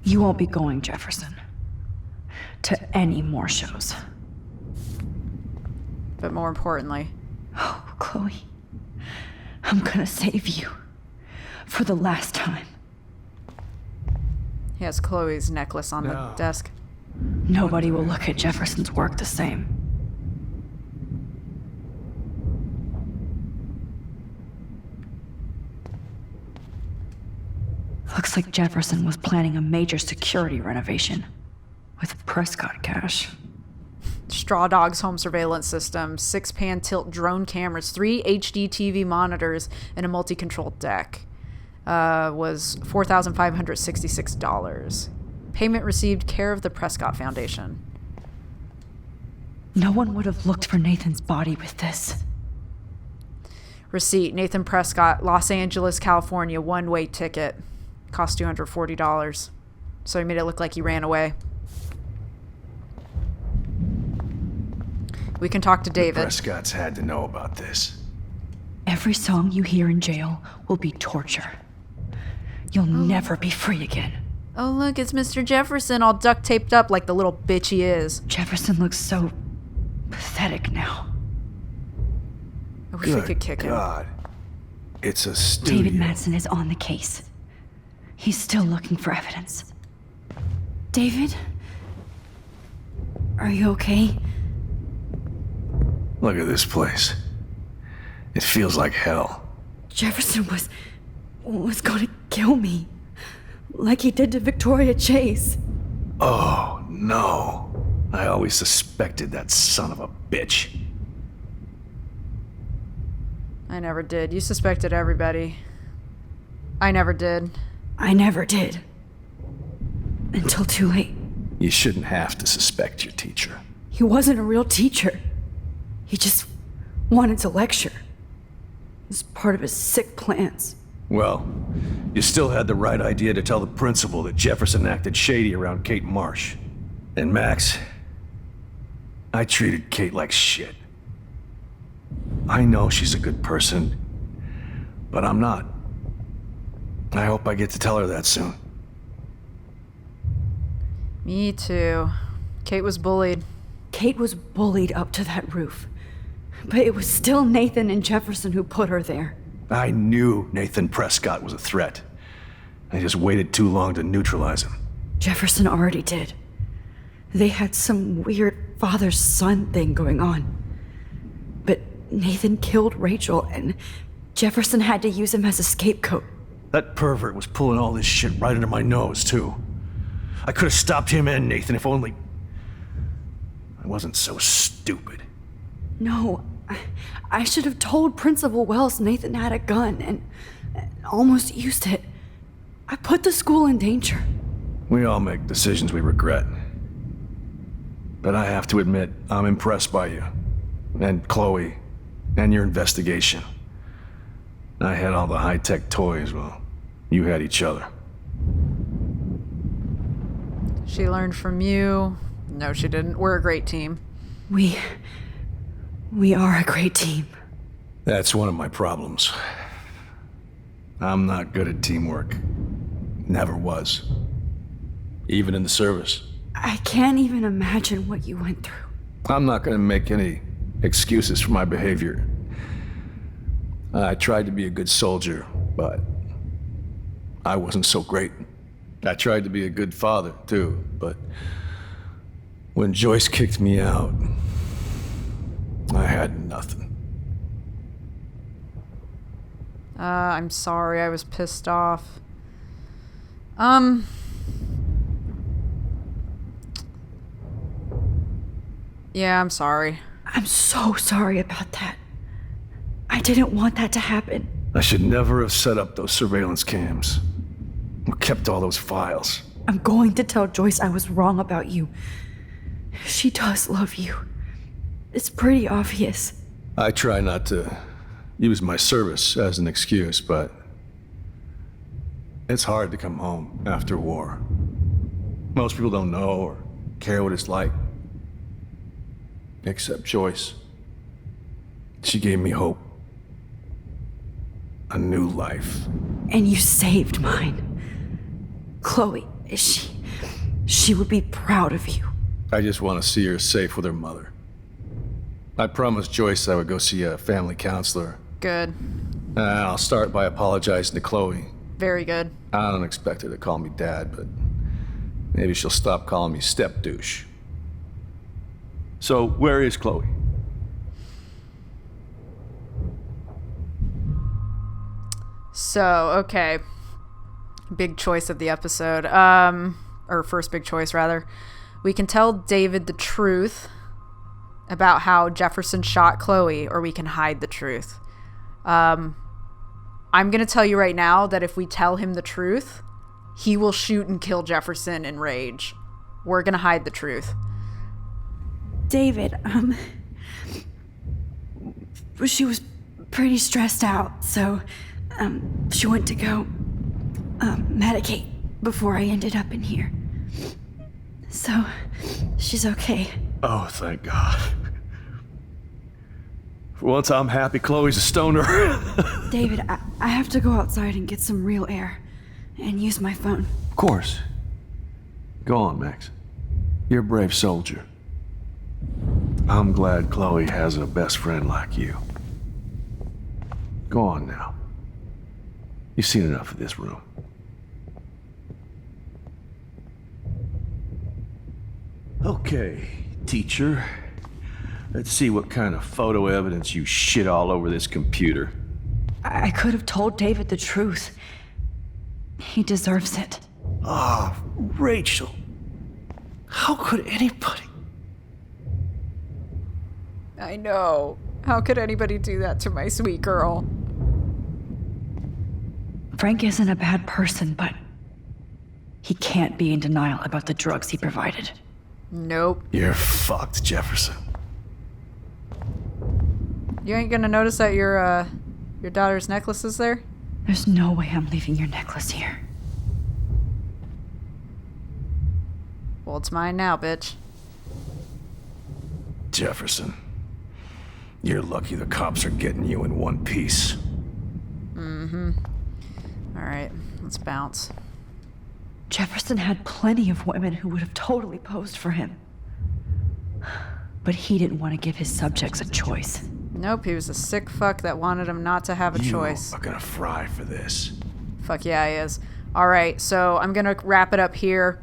You won't be going, Jefferson, to any more shows. But more importantly... Oh, Chloe. I'm gonna save you. For the last time. He has Chloe's necklace on the desk. Nobody will look at Jefferson's work the same. Looks like Jefferson was planning a major security renovation. With Prescott cash. Straw Dog's home surveillance system, 6-pan tilt drone cameras, 3 HD TV monitors, and a multi-control deck. Was $4,566. Payment received care of the Prescott Foundation. No one would have looked for Nathan's body with this. Receipt, Nathan Prescott, Los Angeles, California, one-way ticket. Cost $240. So he made it look like he ran away. We can talk to David. The Prescotts had to know about this. Every song you hear in jail will be torture. You'll never be free again. Oh, look, it's Mr. Jefferson all duct taped up like the little bitch he is. Jefferson looks so pathetic now. I wish we could kick him. God. It's a studio. David Madsen is on the case. He's still looking for evidence. David? Are you okay? Look at this place. It feels like hell. Jefferson was gonna kill me. Like he did to Victoria Chase. Oh, no. I always suspected that son of a bitch. I never did. You suspected everybody. I never did. I never did. Until too late. You shouldn't have to suspect your teacher. He wasn't a real teacher. He just wanted to lecture. It was part of his sick plans. Well, you still had the right idea to tell the principal that Jefferson acted shady around Kate Marsh. And Max, I treated Kate like shit. I know she's a good person, but I'm not. I hope I get to tell her that soon. Me too. Kate was bullied. Kate was bullied up to that roof. But it was still Nathan and Jefferson who put her there. I knew Nathan Prescott was a threat. I just waited too long to neutralize him. Jefferson already did. They had some weird father-son thing going on. But Nathan killed Rachel, and Jefferson had to use him as a scapegoat. That pervert was pulling all this shit right under my nose, too. I could have stopped him and Nathan if only... I wasn't so stupid. No, I should have told Principal Wells Nathan had a gun and almost used it. I put the school in danger. We all make decisions we regret. But I have to admit, I'm impressed by you. And Chloe. And your investigation. I had all the high-tech toys, well, you had each other. She learned from you. No, she didn't. We're a great team. We are a great team. That's one of my problems. I'm not good at teamwork. Never was. Even in the service. I can't even imagine what you went through. I'm not gonna make any excuses for my behavior. I tried to be a good soldier, but I wasn't so great. I tried to be a good father, too, but when Joyce kicked me out, I had nothing. I'm sorry, I was pissed off. Yeah, I'm sorry. I'm so sorry about that. I didn't want that to happen. I should never have set up those surveillance cams. Or kept all those files. I'm going to tell Joyce I was wrong about you. She does love you. It's pretty obvious. I try not to use my service as an excuse, but it's hard to come home after war. Most people don't know or care what it's like. Except Joyce. She gave me hope. A new life. And you saved mine. Chloe, is she... She would be proud of you. I just want to see her safe with her mother. I promised Joyce I would go see a family counselor. Good. I'll start by apologizing to Chloe. Very good. I don't expect her to call me dad, but maybe she'll stop calling me step douche. So, where is Chloe? So, okay. Big choice of the episode. Or first big choice, rather. We can tell David the truth about how Jefferson shot Chloe, or we can hide the truth. I'm going to tell you right now that if we tell him the truth, he will shoot and kill Jefferson in rage. We're going to hide the truth. David, she was pretty stressed out, so, she went to go, medicate before I ended up in here. So, she's okay. Oh, thank God. For once, I'm happy Chloe's a stoner. David, I have to go outside and get some real air and use my phone. Of course. Go on, Max. You're a brave soldier. I'm glad Chloe has a best friend like you. Go on now. You've seen enough of this room. Okay, teacher. Let's see what kind of photo evidence you shit all over this computer. I could have told David the truth. He deserves it. Ah, Rachel. How could anybody? I know. How could anybody do that to my sweet girl? Frank isn't a bad person, but he can't be in denial about the drugs he provided. Nope. You're fucked, Jefferson. You ain't gonna notice that your daughter's necklace is there? There's no way I'm leaving your necklace here. Well, it's mine now, bitch. Jefferson. You're lucky the cops are getting you in one piece. Mm-hmm. Alright, let's bounce. Jefferson had plenty of women who would have totally posed for him. But he didn't want to give his subjects a choice. Nope, he was a sick fuck that wanted him not to have a choice. You are gonna fry for this. Fuck yeah, he is. Alright, so I'm gonna wrap it up here.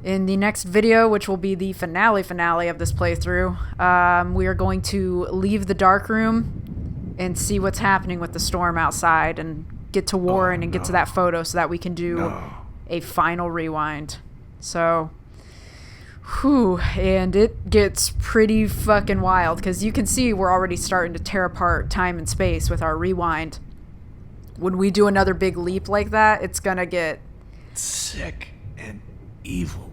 In the next video, which will be the finale of this playthrough, we are going to leave the dark room and see what's happening with the storm outside and get to Warren and get to that photo so that we can do a final rewind. So, whew, and it gets pretty fucking wild because you can see we're already starting to tear apart time and space with our rewind. When we do another big leap like that, it's gonna get sick and evil.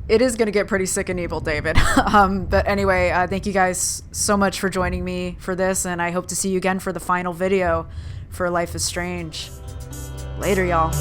It is going to get pretty sick and evil, David. But anyway, thank you guys so much for joining me for this, and I hope to see you again for the final video for Life is Strange. Later, y'all.